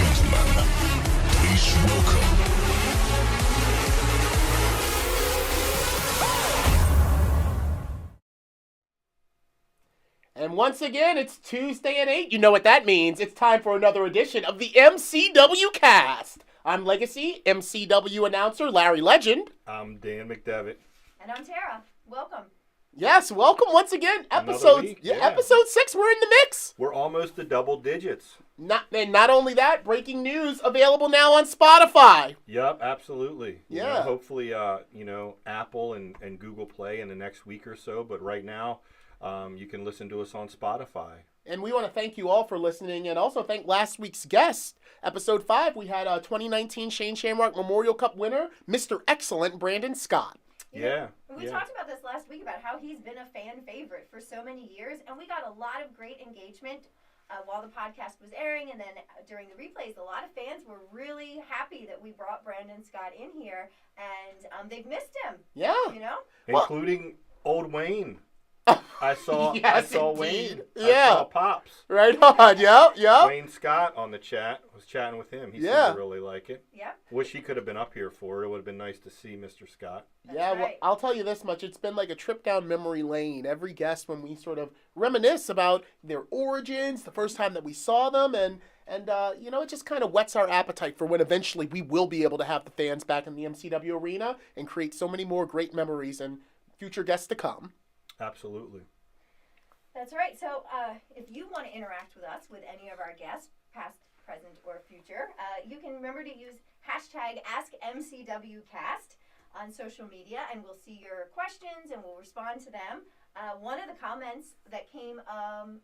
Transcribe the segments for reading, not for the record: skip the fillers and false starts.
gentlemen, please welcome. And once again, it's Tuesday at 8. You know what that means. It's time for another edition of the MCW Cast. I'm Legacy MCW announcer Larry Legend. I'm Dan McDevitt. And I'm Tara. Welcome. Yes, welcome once again. Episode 6, we're in the mix. We're almost to double digits. Not only that, breaking news available now on Spotify. Yep, absolutely. Yeah. Hopefully, Apple and Google Play in the next week or so. But right now, you can listen to us on Spotify. And we want to thank you all for listening and also thank last week's guest. Episode 5, we had a 2019 Shane Shamrock Memorial Cup winner, Mr. Excellent Brandon Scott. We talked about this last week about how he's been a fan favorite for so many years, and we got a lot of great engagement while the podcast was airing, and then during the replays, a lot of fans were really happy that we brought Brandon Scott in here, and they've missed him. Yeah. You know? Including old Wayne. I saw Wayne. Yeah. I saw Pops. Right on. Yep. Wayne Scott on the chat. Was chatting with him. He seemed to really like it. Yep. Wish he could have been up here for it. It would have been nice to see Mr. Scott. That's Well, right. I'll tell you this much. It's been like a trip down memory lane. Every guest, when we sort of reminisce about their origins, the first time that we saw them, and it just kind of whets our appetite for when eventually we will be able to have the fans back in the MCW arena and create so many more great memories and future guests to come. Absolutely. That's right. So if you want to interact with us, with any of our guests, past, present, or future, you can remember to use hashtag AskMCWCast on social media, and we'll see your questions and we'll respond to them. One of the comments that came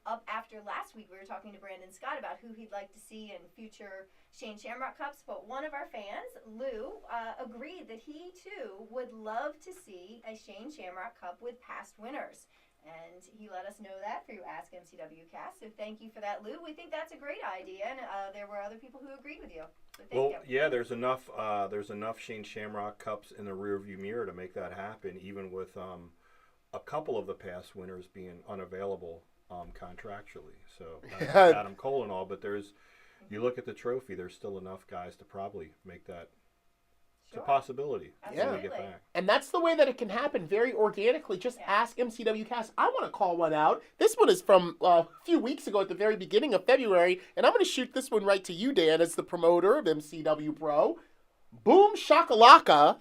up after last week, we were talking to Brandon Scott about who he'd like to see in future Shane Shamrock Cups, but one of our fans, Lou, agreed that he too would love to see a Shane Shamrock Cup with past winners. And he let us know that through Ask MCW Cast. So thank you for that, Lou. We think that's a great idea, and there were other people who agreed with you. So thank you. Yeah, there's enough Shane Shamrock Cups in the rearview mirror to make that happen, even with a couple of the past winners being unavailable contractually. So Adam Cole and all, but you look at the trophy, there's still enough guys to probably make that. It's a possibility. Absolutely. When we get back. And that's the way that it can happen very organically. Just ask MCW Cast. I want to call one out. This one is from a few weeks ago at the very beginning of February, and I'm going to shoot this one right to you, Dan, as the promoter of MCW Pro. Boom Shakalaka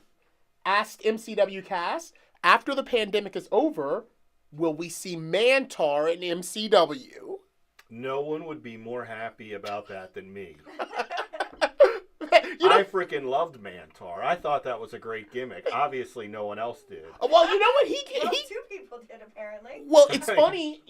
asked MCW Cast, after the pandemic is over, will we see Mantar in MCW? No one would be more happy about that than me. I freaking loved Mantar. I thought that was a great gimmick. Obviously, no one else did. Well, you know what? Two people did, apparently. Well, it's funny,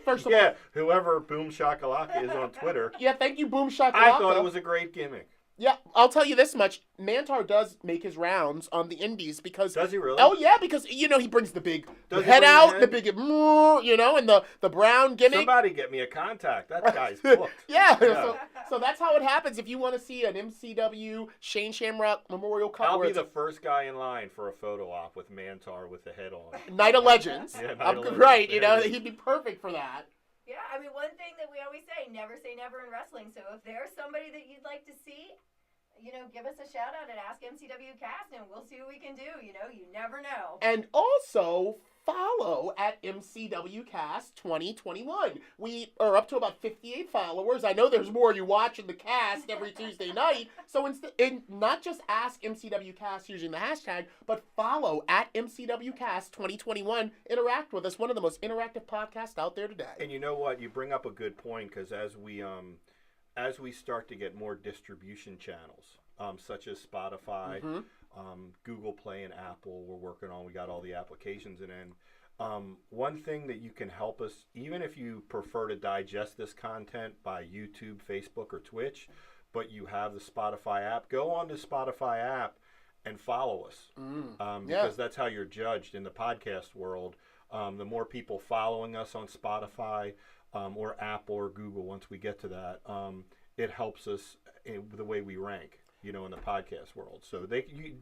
first of all. Yeah, whoever Boom Shakalaka is on Twitter. Yeah, thank you, Boom Shakalaka. I thought it was a great gimmick. Yeah, I'll tell you this much. Mantar does make his rounds on the indies because... Does he really? Oh, yeah, because, he brings the big head out, the big, and the brown gimmick. Somebody get me a contact. That guy's booked. Yeah. So that's how it happens. If you want to see an MCW Shane Shamrock Memorial Cup... I'll be the first guy in line for a photo op with Mantar with the head on. Night of Legends. Yeah, Night of Legends. Right, he'd be perfect for that. Yeah, one thing that we always say never in wrestling. So if there's somebody that you'd like to see, give us a shout out at Ask MCW Cast, and we'll see what we can do. You never know. And also follow at MCW Cast 2021. We are up to about 58 followers. I know there's more of you watching the cast every Tuesday night. So not just ask MCW Cast using the hashtag, but follow at MCW Cast 2021. Interact with us. One of the most interactive podcasts out there today. And you know what? You bring up a good point, because as we start to get more distribution channels, such as Spotify, Google Play, and Apple, we're working on. We got all the applications in. One thing that you can help us, even if you prefer to digest this content by YouTube, Facebook, or Twitch, but you have the Spotify app, go on the Spotify app and follow us, because that's how you're judged in the podcast world. The more people following us on Spotify, or Apple or Google, once we get to that, it helps us in the way we rank, in the podcast world. So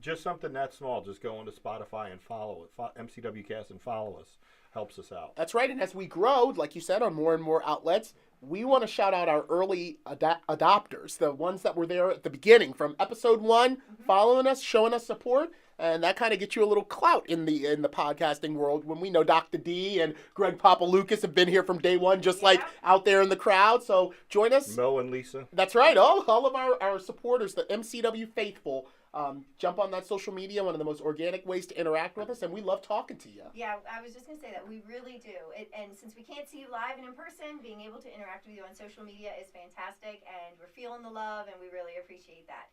just something that small, just go onto Spotify and follow it, MCW Cast, and follow us. Helps us out. That's right, and as we grow, like you said, on more and more outlets, we want to shout out our early adopters, the ones that were there at the beginning, from episode 1, following us, showing us support. And that kind of gets you a little clout in the podcasting world when we know Dr. D and Greg Papalukas have been here from day one, just like out there in the crowd. So join us. Mo and Lisa. That's right. All of our supporters, the MCW faithful, jump on that social media, one of the most organic ways to interact with us, and we love talking to you. Yeah, I was just going to say that. We really do. And since we can't see you live and in person, being able to interact with you on social media is fantastic, and we're feeling the love, and we really appreciate that.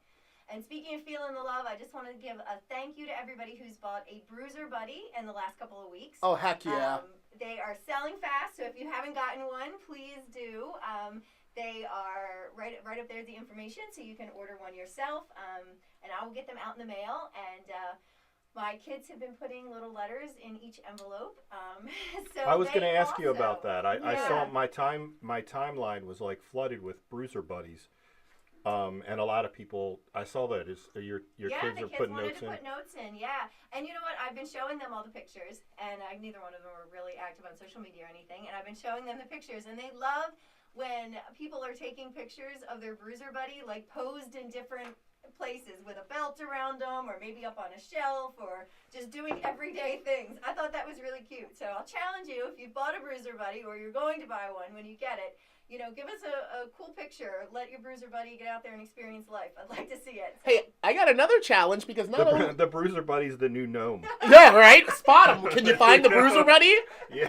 And speaking of feeling the love, I just want to give a thank you to everybody who's bought a Bruiser Buddy in the last couple of weeks. Oh, heck yeah. They are selling fast, so if you haven't gotten one, please do. They are right up there, the information, so you can order one yourself. And I will get them out in the mail. And my kids have been putting little letters in each envelope. So I was going to ask you also, about that. I saw my timeline was like flooded with Bruiser Buddies. And a lot of people, I saw that your kids are putting notes in. Put notes in, yeah. And you know what? I've been showing them all the pictures, and neither one of them were really active on social media or anything. And I've been showing them the pictures, and they love when people are taking pictures of their Bruiser Buddy, like posed in different places with a belt around them, or maybe up on a shelf, or just doing everyday things. I thought that was really cute. So I'll challenge you, if you've bought a Bruiser Buddy or you're going to buy one when you get it, you know, give us a cool picture. Let your Bruiser Buddy get out there and experience life. I'd like to see it. Hey, I got another challenge because not only... The Bruiser Buddy's the new gnome. Yeah, right? Spot him. Can you find the Bruiser Buddy? Yeah.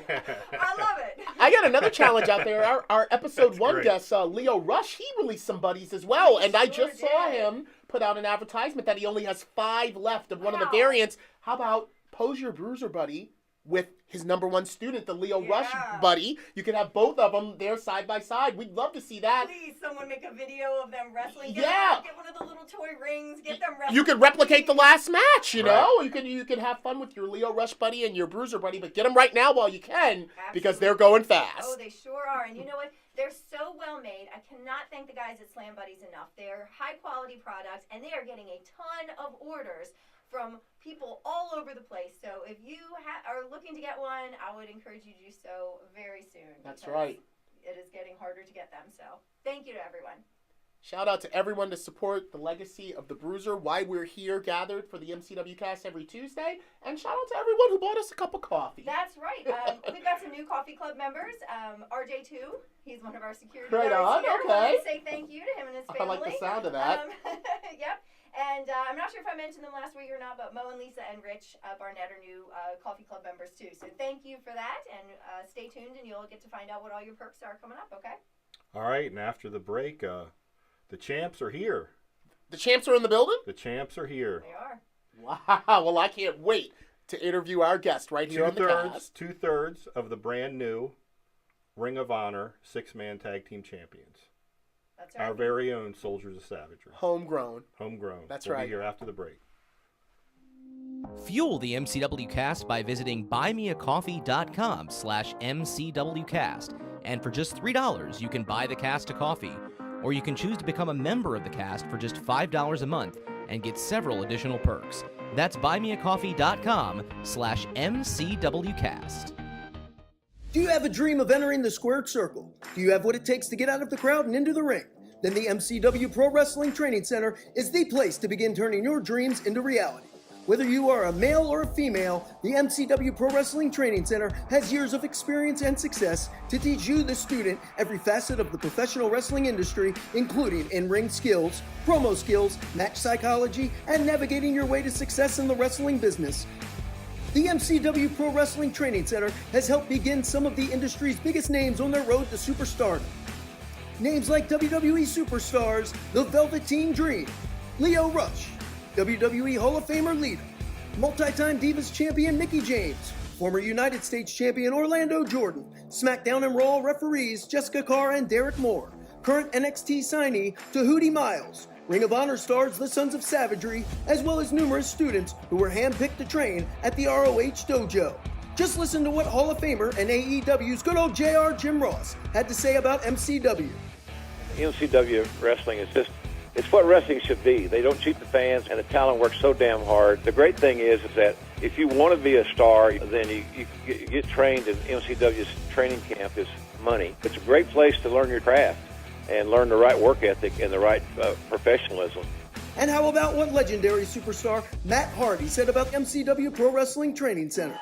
I love it. I got another challenge out there. Our episode That's 1 great. guest, Leo Rush, he released some buddies as well. He And I sure just saw did. him put out an advertisement that he only has 5 left of one of the Wow. variants. How about pose your Bruiser Buddy with his #1 student, the Leo Rush Yeah. buddy? You can have both of them there side by side. We'd love to see that. Please, someone make a video of them wrestling. Yeah. Get one of the little toy rings. Get them wrestling. You could replicate the last match, you Right. know? You can have fun with your Leo Rush buddy and your Bruiser Buddy, but get them right now while you can, because they're going fast. Oh, they sure are. And you know what? They're so well made. I cannot thank the guys at Slam Buddies enough. They're high quality products, and they are getting a ton of orders from people all over the place. So if you are looking to get one, I would encourage you to do so very soon. That's because right. It is getting harder to get them. So thank you to everyone. Shout out to everyone to support the legacy of the Bruiser, why we're here gathered for the MCW Cast every Tuesday, and shout out to everyone who bought us a cup of coffee. That's right. We've got some new coffee club members. RJ2, he's one of our security Right guards on, here. okay. I want to say thank you to him and his family. I like the sound of that. Yep. And I'm not sure if I mentioned them last week or not, but Mo and Lisa and Rich Barnett are new coffee club members too. So thank you for that, and stay tuned, and you'll get to find out what all your perks are coming up, okay? All right, and after the break, the champs are here. The champs are in the building? The champs are here. They are. Wow, well, I can't wait to interview our guest right here on the cast. Two-thirds of the brand new Ring of Honor 6-man tag team champions. That's right. Our very own Soldiers of Savagery. Homegrown. Homegrown. That's we'll right. Be here after the break. Fuel the MCW Cast by visiting buymeacoffee.com/MCWcast. And for just $3, you can buy the cast a coffee. Or you can choose to become a member of the cast for just $5 a month and get several additional perks. That's buymeacoffee.com/MCWcast. Do you have a dream of entering the squared circle? Do you have what it takes to get out of the crowd and into the ring? Then the MCW Pro Wrestling Training Center is the place to begin turning your dreams into reality. Whether you are a male or a female, the MCW Pro Wrestling Training Center has years of experience and success to teach you, the student, every facet of the professional wrestling industry, including in-ring skills, promo skills, match psychology, and navigating your way to success in the wrestling business. The MCW Pro Wrestling Training Center has helped begin some of the industry's biggest names on their road to superstardom. Names like WWE superstars, the Velveteen Dream, Leo Rush, WWE Hall of Famer Lita, multi-time Divas champion Mickie James, former United States champion Orlando Jordan, SmackDown and Raw referees Jessica Carr and Derek Moore, current NXT signee Tahiti Miles, Ring of Honor stars the Sons of Savagery, as well as numerous students who were handpicked to train at the ROH dojo. Just listen to what Hall of Famer and AEW's good old JR Jim Ross had to say about MCW. MCW wrestling is it's what wrestling should be. They don't cheat the fans, and the talent works so damn hard. The great thing is that If you want to be a star, then you get trained in MCW's training camp is money. It's a great place to learn your craft and learn the right work ethic and the right professionalism. And how about what legendary superstar Matt Hardy said about MCW Pro Wrestling Training Center?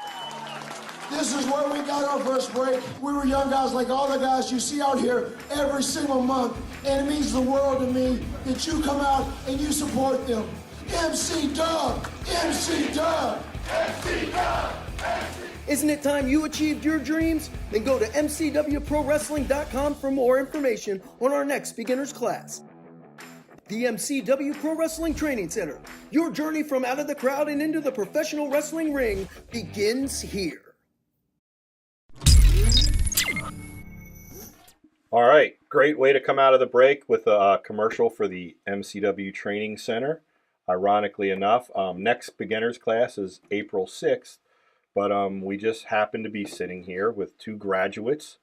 This is where we got our first break. We were young guys like all the guys you see out here every single month. And it means the world to me that you come out and you support them. MC Dub! MC Dub! MC Dub! Isn't it time you achieved your dreams? Then go to mcwprowrestling.com for more information on our next beginner's class. The MCW Pro Wrestling Training Center. Your journey from out of the crowd and into the professional wrestling ring begins here. All right, great way to come out of the break with a commercial for the MCW Training Center. Ironically enough, next beginner's class is April 6th, but we just happen to be sitting here with two graduates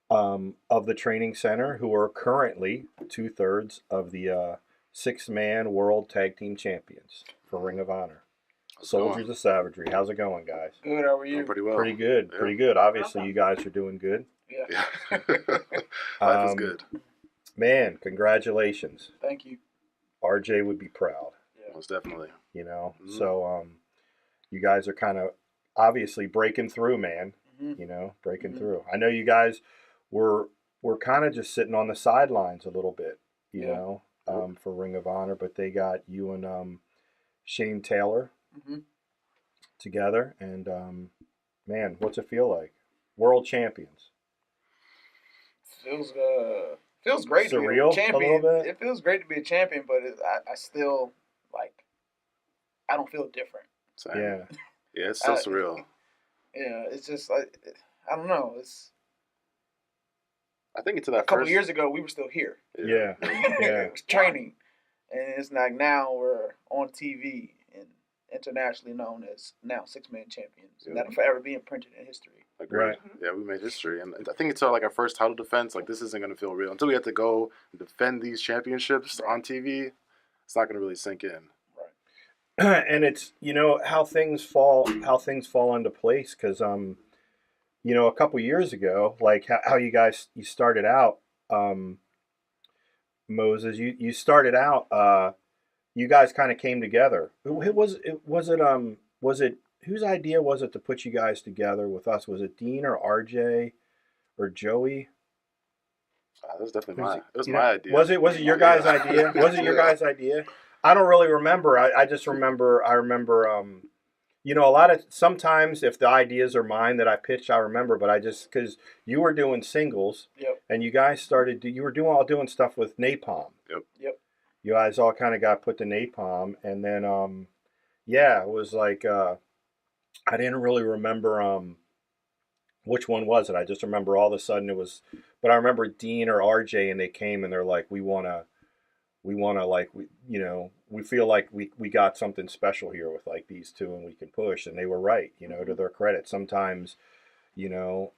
of the training center who are currently 2/3 of the six-man World Tag Team Champions for Ring of Honor. Soldiers of Savagery. How's it going, guys? Good, how are you? Pretty well. Pretty good, pretty good. Obviously, you guys are doing good. Yeah. Life is good. Man, congratulations. Thank you. RJ would be proud. Most definitely. You know, so you guys are kind of obviously breaking through, man. You know, breaking through. I know you guys were kind of just sitting on the sidelines a little bit, you know, for Ring of Honor, but they got you and Shane Taylor together, and man, what's it feel like? World champions. Feels great to be Surreal a champion. a little bit? It feels great to be a champion, but I still I don't feel different. Same. Yeah. Yeah, it's still surreal. Yeah, it's just like I don't know. It's I think it's that a couple years ago we were still here. Yeah. It was training, and it's like now we're on TV and internationally known as now six-man champions. And that'll forever be imprinted in history. Agreed. Right. Yeah, we made history, and I think it's like our first title defense. Like this isn't gonna feel real until we have to go and defend these championships on TV. It's not gonna really sink in. And it's, you know, how things fall into place, because you know, a couple years ago, like how you started out, Moses, you started out, you guys kind of came together. Was it whose idea was it to put you guys together with us? Was it Dean or RJ or Joey? That was definitely mine. It was my idea. Was it your guys' idea? Was it your guys' idea? I don't really remember. I just remember. You know, sometimes if the ideas are mine that I pitch, I remember. But I just because you were doing singles, and you guys you were doing stuff with Napalm. Yep. You guys all kind of got put to Napalm, and then it was like I didn't really remember which one was it. I just remember all of a sudden it was. But I remember Dean or RJ, and they came and they're like, we want to we feel like we got something special here with like these two, and we can push. And they were right, you know, to their credit. Sometimes, you know,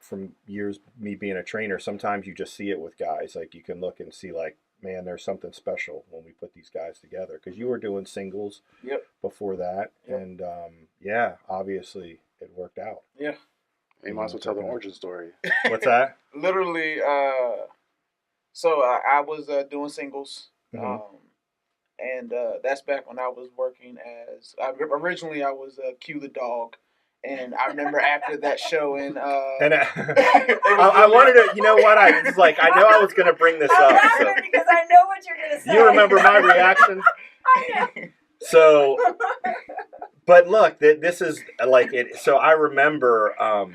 from years me being a trainer, sometimes you just see it with guys. Like you can look and see like, man, there's something special when we put these guys together. Because you were doing singles before that, and obviously it worked out. Yeah. You might as well tell the origin story. What's that? Literally, so I was doing singles, and that's back when I was working as originally I was Q the Dog, and I remember after that show I wanted to, you know what? I was like, I know I was going to bring this up. So. Because I know what you're going to say. You remember my reaction? I know. So, but look, this is like it. So I remember I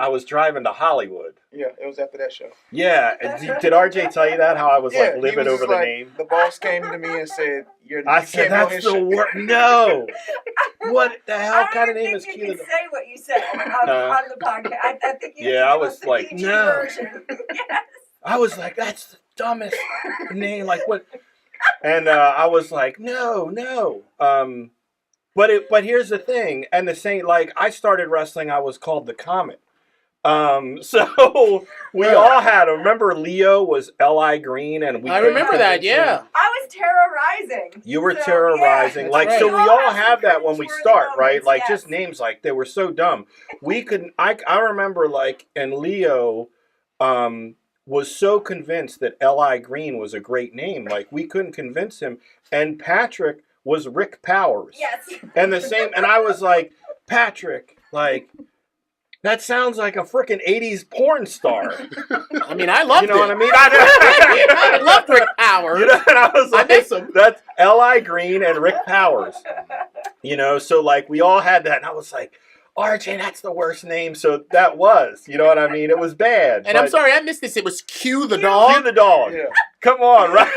was driving to Hollywood. Yeah, it was after that show. Yeah. Did RJ tell you that? How I was like livid over the name? The boss came to me and said, I said, that's the word. No. What the hell kind of name is Q? I don't think you can say what you said on the podcast. I think you I was like, PG no. version. Yes. I was like, that's the dumbest name. Like what? And I was like, no. But here's the thing, and the same, like I started wrestling, I was called the Comet. So we all had. Remember, Leo was L.I. Green, and I remember that. Yeah. I was terrorizing. You were So, terrorizing. yeah. Like, That's so right. we You all all have have that some when we cringeworthy start, right? moments, Like, yes. just names, like, they were so dumb. We could, I remember, like, and Leo was so convinced that L.I. Green was a great name. Like, we couldn't convince him. And Patrick was Rick Powers. Yes. And the same, and I was like, Patrick, like, that sounds like a freaking 80s porn star. I mean, I loved You know it. what I mean? I loved Rick Powers. You know, and I was like, miss him. that's L.I. Green and Rick Powers. You know, so like we all had that, and I was like, RJ, that's the worst name. So that was, you know what I mean? It was bad. And I'm sorry, I missed this. It was Q the dog. Q the dog. Yeah. Come on, right?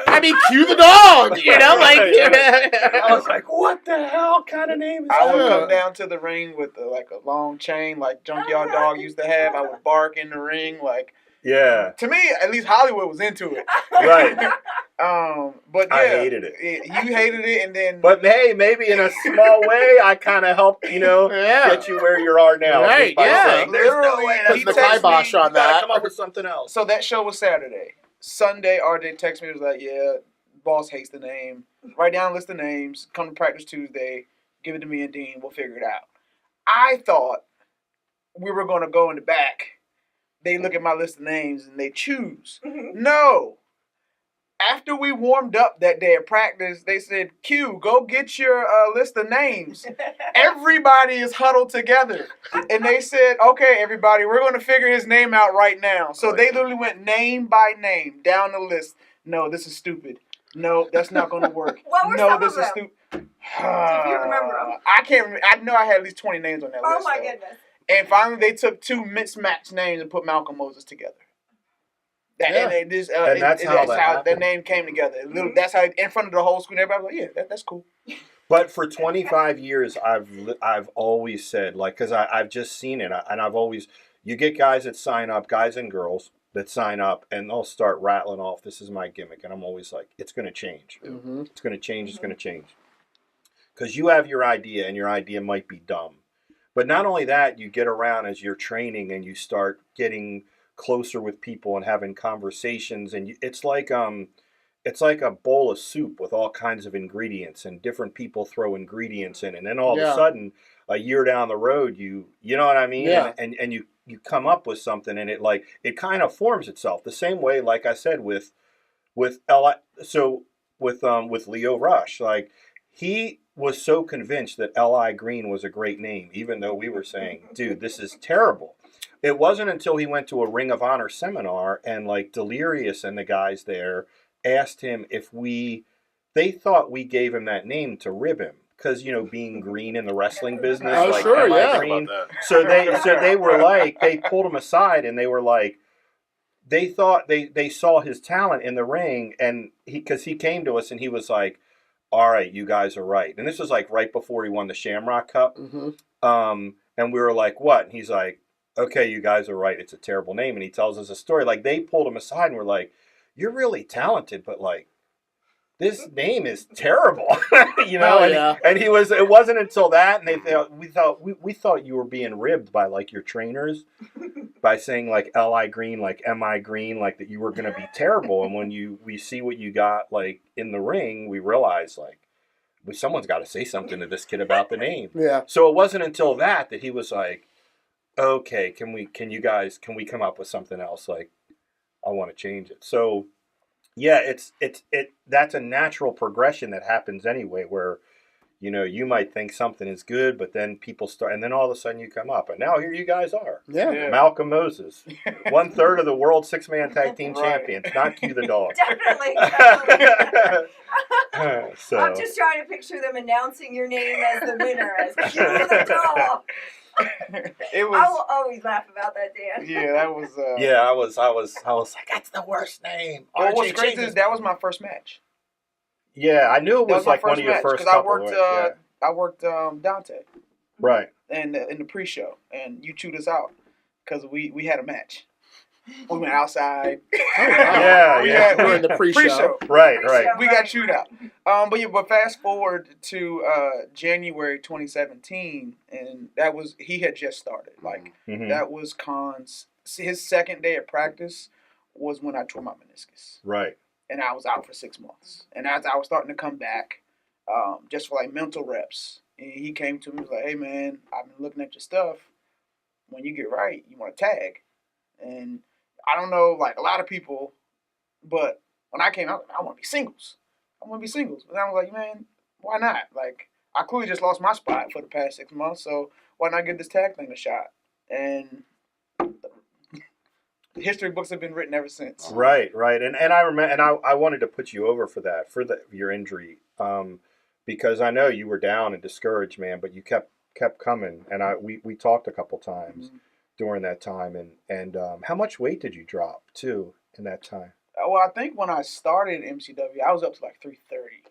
I mean, Q the dog. You know, like. I was like, what the hell kind of name is I would that? come down to the ring with like a long chain, like Junkyard Dog used to have. I would bark in the ring, like. Yeah. To me, at least Hollywood was into it. Right. But yeah, I hated it. You hated it, and then. But hey, maybe in a small way, I kind of helped, you know, get you where you are now. Right, just by yeah. saying, there's no way Put he the texted kibosh me, on you gotta that. come up with something else. So that show was Saturday. Sunday, RJ texted me. Was like, "Yeah, boss hates the name. Write down a list of names. Come to practice Tuesday. Give it to me and Dean. We'll figure it out." I thought we were going to go in the back. They look at my list of names and they choose. No. After we warmed up that day at practice, they said, Q, go get your list of names. Everybody is huddled together. And they said, okay, everybody, we're going to figure his name out right now. So they literally went name by name down the list. No, this is stupid. No, that's not going to work. What were no, some this of is them? stupid. Do you remember them? I can't remember. I know I had at least 20 names on that list. Oh my though. goodness. And finally, they took two mismatched names and put Malcolm Moses together. Yeah. And that's how that happened. their name came together. That's how, in front of the whole school, everybody was like, yeah, that's cool. But for 25 years, I've always said, like, because I've just seen it, and I've always, you get guys that sign up, guys and girls that sign up, and they'll start rattling off, this is my gimmick, and I'm always like, it's going to change. Mm-hmm. It's going to change, it's going to change. Because you have your idea, and your idea might be dumb. But not only that, you get around as you're training, and you start getting closer with people and having conversations, and it's like a bowl of soup with all kinds of ingredients, and different people throw ingredients in, and then all of a sudden, a year down the road, you know what I mean? Yeah. And you come up with something, and it kind of forms itself the same way, like I said with Leo Rush, like he was so convinced that L.I. Green was a great name, even though we were saying, dude, this is terrible. It wasn't until he went to a Ring of Honor seminar and like Delirious and the guys there asked him if they thought we gave him that name to rib him. Because, you know, being green in the wrestling business, Oh, like, sure, am I yeah. green? So they were like, they pulled him aside and they were like, they thought they saw his talent in the ring, and because he came to us and he was like, all right, you guys are right. And this was like right before he won the Shamrock Cup. Mm-hmm. And we were like, what? And he's like, okay, you guys are right. It's a terrible name. And he tells us a story. Like, they pulled him aside and were like, you're really talented, but like, this name is terrible. You know? Oh, yeah. And it wasn't until that, and we thought you were being ribbed by like your trainers by saying like L.I. Green, like M.I. Green, like that you were going to be terrible. And when we see what you got like in the ring, we realize like, someone's got to say something to this kid about the name. Yeah. So it wasn't until that he was like, okay, can we come up with something else? Like, I want to change it. So yeah, that's a natural progression that happens anyway, where, you know, you might think something is good, but then people start, and then all of a sudden you come up, and now here you guys are. Yeah. Malcolm Moses, 1/3 of the world 6-man tag team champions, not Q the dog. Definitely. So I'm just trying to picture them announcing your name as the winner, as Q the dog. It was. I will always laugh about that, Dan. Yeah, that was. yeah, I was like, that's the worst name. Well, RJ what's crazy changes is that was my first match. Yeah, I knew it That was my like one of your match, first 'cause couple. I worked Dante, Right. and in the pre-show, and you chewed us out because we had a match. We went outside. Yeah, yeah. We're in the pre-show. Right, right. We got chewed out. But fast forward to January 2017, and he had just started. Like that was his second day of practice was when I tore my meniscus. Right. And I was out for 6 months. And as I was starting to come back, just for like mental reps, and he came to me and was like, "Hey man, I've been looking at your stuff. When you get right, you want to tag." And I don't know, like a lot of people, but when I came out, I want to be singles. And I was like, man, why not? Like, I clearly just lost my spot for the past 6 months, so why not give this tag thing a shot? And the history books have been written ever since. Right. And I remember, and I wanted to put you over for that, your injury, because I know you were down and discouraged, man, but you kept coming, and we talked a couple times during that time, and how much weight did you drop too in that time? Well, I think when I started MCW, I was up to like 330,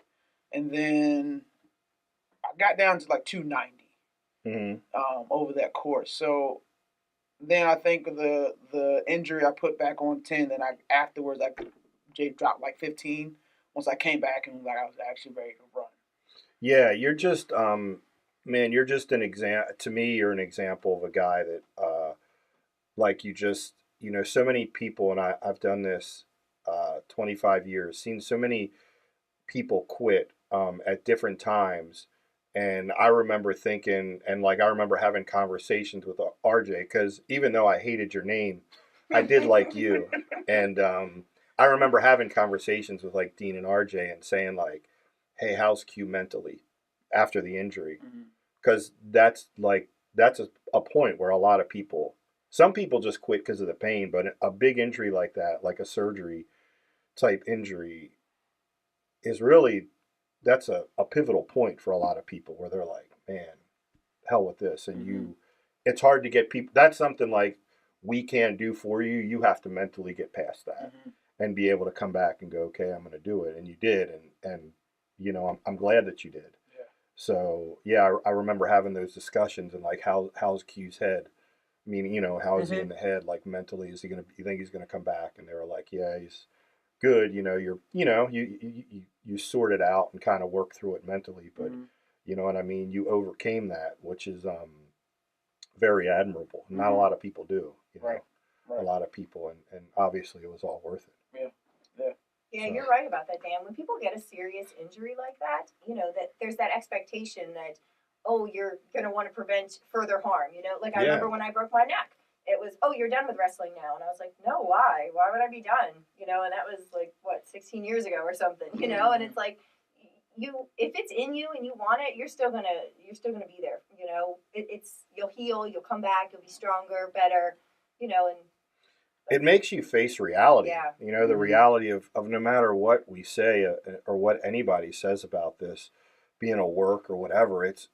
and then I got down to like 290 over that course. So then I think the injury I put back on 10. Then afterwards I dropped like 15. Once I came back and like I was actually ready to run. Yeah, you're just man, you're just an example. To me, you're an example of a guy that like you just, so many people, and I've done this 25 years, seen so many people quit at different times. And I remember thinking, and like I remember having conversations with RJ, because even though I hated your name, I did like you. And I remember having conversations with like Dean and RJ and saying like, hey, how's Q mentally after the injury? Because that's a point where a lot of people, some people just quit because of the pain, but a big injury like that, like a surgery type injury, is really, that's a pivotal point for a lot of people where they're like, man, hell with this. And it's hard to get people, that's something like we can't do for you. You have to mentally get past that and be able to come back and go, okay, I'm going to do it. And you did. And I'm glad that you did. Yeah. So yeah, I remember having those discussions and like, how's Q's head? I mean, how is he in the head? Like mentally, you think he's going to come back? And they were like, yeah, he's good. You sort it out and kind of work through it mentally, but you know what I mean? You overcame that, which is very admirable. Not a lot of people do, Right. A lot of people, and obviously it was all worth it. Yeah, you're right about that, Dan. When people get a serious injury like that, that there's that expectation that, oh, you're going to want to prevent further harm. Like I remember when I broke my neck, it was, oh, you're done with wrestling now. And I was like, no, why? Why would I be done? And that was like, 16 years ago or something, and it's like, if it's in you and you want it, you're still gonna be there. You'll heal, you'll come back, you'll be stronger, better, and it makes you face reality. Yeah. The reality of no matter what we say or what anybody says about this being a work or whatever, it's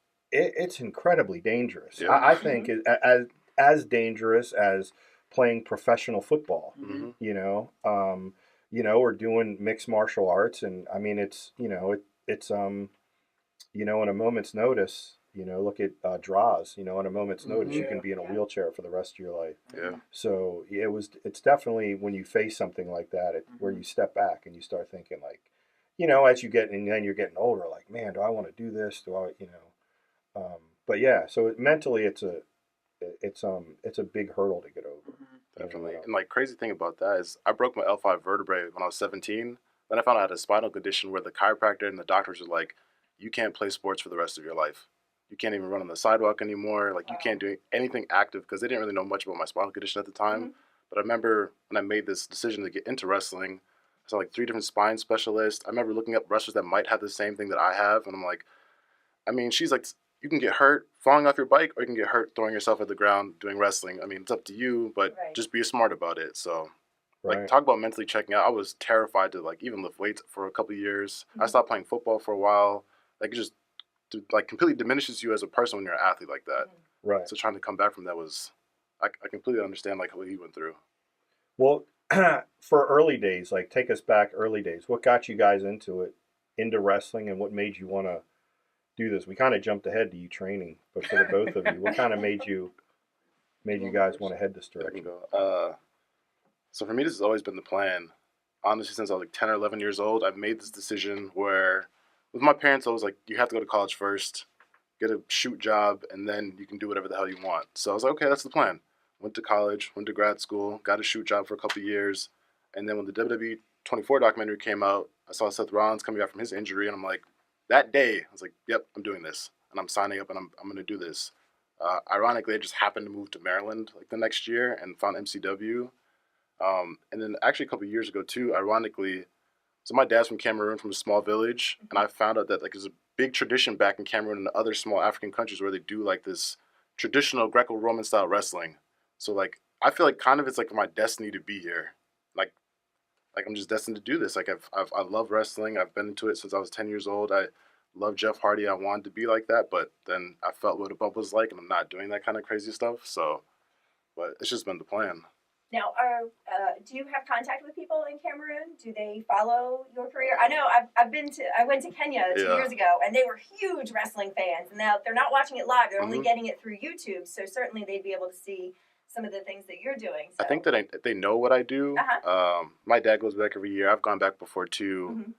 incredibly dangerous. Yeah. I think as dangerous as playing professional football, or doing mixed martial arts. And I mean, it's in a moment's notice, look at Draws, in a moment's notice, you can be in a wheelchair for the rest of your life. Yeah. So it's definitely when you face something like that, where you step back and you start thinking like, as you get, and then you're getting older, like, man, do I want to do this? Do I, but yeah, so mentally it's a big hurdle to get over. Definitely. And like crazy thing about that is I broke my L5 vertebrae when I was 17. Then I found out I had a spinal condition where the chiropractor and the doctors were like, you can't play sports for the rest of your life. You can't even run on the sidewalk anymore. Like you can't do anything active, because they didn't really know much about my spinal condition at the time. But I remember when I made this decision to get into wrestling, I saw like 3 different spine specialists. I remember looking up wrestlers that might have the same thing that I have. And I'm like, I mean, she's like, you can get hurt falling off your bike, or you can get hurt throwing yourself at the ground doing wrestling. I mean, it's up to you, but just be smart about it. So, like, talk about mentally checking out. I was terrified to, like, even lift weights for a couple of years. I stopped playing football for a while. Like, it just, like, completely diminishes you as a person when you're an athlete like that. Right. So trying to come back from that was, I completely understand, like, what he went through. Well, for early days, like, take us back early days. What got you guys into wrestling, and what made you want to do this? We kind of jumped ahead to you training, but for the both of you, what kind of made you guys want to head this direction? So for me, this has always been the plan. Honestly, since I was like 10 or 11 years old, I've made this decision where with my parents, I was like, you have to go to college first, get a shoot job, and then you can do whatever the hell you want. So I was like, okay, that's the plan. Went to college, went to grad school, got a shoot job for a couple of years. And then when the WWE 24 documentary came out, I saw Seth Rollins coming back from his injury, and I'm like, that day, I was like, yep, I'm doing this. And I'm signing up, and I'm going to do this. Ironically, I just happened to move to Maryland like the next year and found MCW. And then actually a couple of years ago too, ironically, so my dad's from Cameroon, from a small village, and I found out that like there's a big tradition back in Cameroon and other small African countries where they do like this traditional Greco-Roman style wrestling. So like I feel like kind of it's like my destiny to be here. Like I'm just destined to do this. Like I love wrestling. I've been into it since I was 10 years old. I love Jeff Hardy. I wanted to be like that, but then I felt what a bump was like, and I'm not doing that kind of crazy stuff. So, but it's just been the plan. Now, do you have contact with people in Cameroon? Do they follow your career? I know I went to Kenya 2 years ago, and they were huge wrestling fans. And now they're not watching it live; they're only getting it through YouTube. So certainly they'd be able to see some of the things that you're doing. So. I think that they know what I do. My dad goes back every year. I've gone back before too.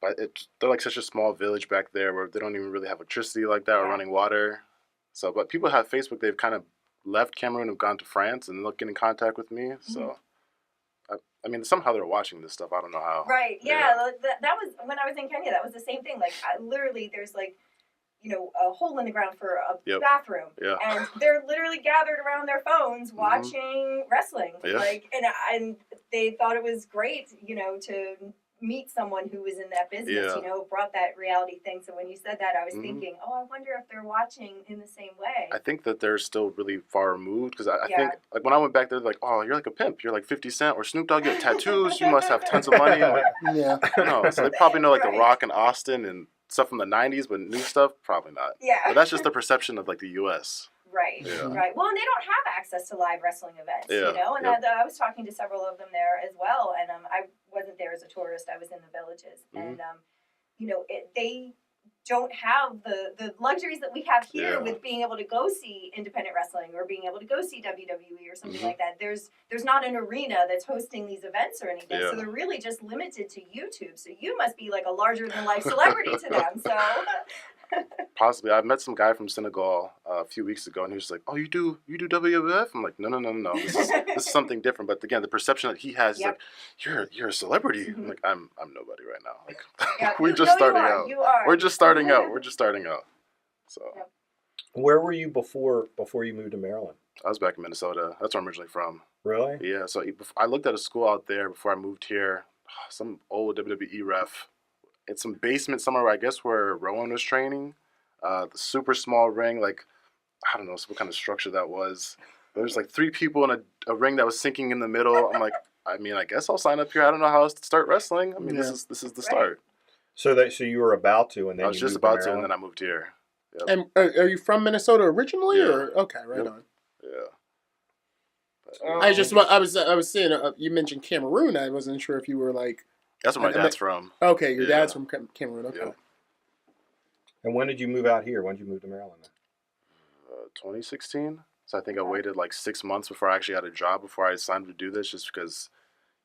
But they're like such a small village back there where they don't even really have electricity like that or running water. So, but people have Facebook. They've kind of left Cameroon, have gone to France, and they'll get in contact with me. So, I mean, somehow they're watching this stuff. I don't know how. Right. Yeah. That was when I was in Kenya. That was the same thing. Like, literally, there's like, a hole in the ground for a bathroom, and they're literally gathered around their phones watching wrestling. Like, and they thought it was great, to meet someone who was in that business, brought that reality thing. So when you said that, I was thinking, I wonder if they're watching in the same way. I think that they're still really far removed because I think, like, when I went back there, they're like, oh, you're like a pimp. You're like 50 Cent or Snoop Dogg. You have tattoos. You must have tons of money. Like, no, so they probably know, like, The Rock and Austin and stuff from the 90s, but new stuff, probably not. Yeah. But that's just the perception of, like, the U.S. Right, right. Well, and they don't have access to live wrestling events, and I was talking to several of them there as well, and I wasn't there as a tourist, I was in the villages, and, they don't have the luxuries that we have here with being able to go see independent wrestling or being able to go see WWE or something like that. There's not an arena that's hosting these events or anything, so they're really just limited to YouTube, so you must be like a larger-than-life celebrity to them, so... Possibly. I met some guy from Senegal a few weeks ago, and he was like, "Oh, you do WWF?" I'm like, "No. This is something different." But again, the perception that he has is like, "You're a celebrity." I'm like, "I'm nobody right now. Like, we're just starting out. We're just starting out. So, where were you before you moved to Maryland? I was back in Minnesota. That's where I'm originally from. Really? Yeah. So I looked at a school out there before I moved here. Some old WWE ref. It's some basement somewhere, I guess, where Rowan was training. The super small ring, like, I don't know what kind of structure that was. There's like 3 people in a ring that was sinking in the middle. I'm like, I guess I'll sign up here. I don't know how else to start wrestling. I mean, this is the start. So you were about to, and then I was just about to, and then I moved here. Yep. And are you from Minnesota originally, or okay, right on? Yeah. I was saying you mentioned Cameroon. I wasn't sure if you were like. That's where my dad's from. Okay, your dad's from Cameroon. Okay. Yeah. And when did you move out here? When did you move to Maryland? 2016. So I think I waited like 6 months before I actually got a job before I signed to do this, just because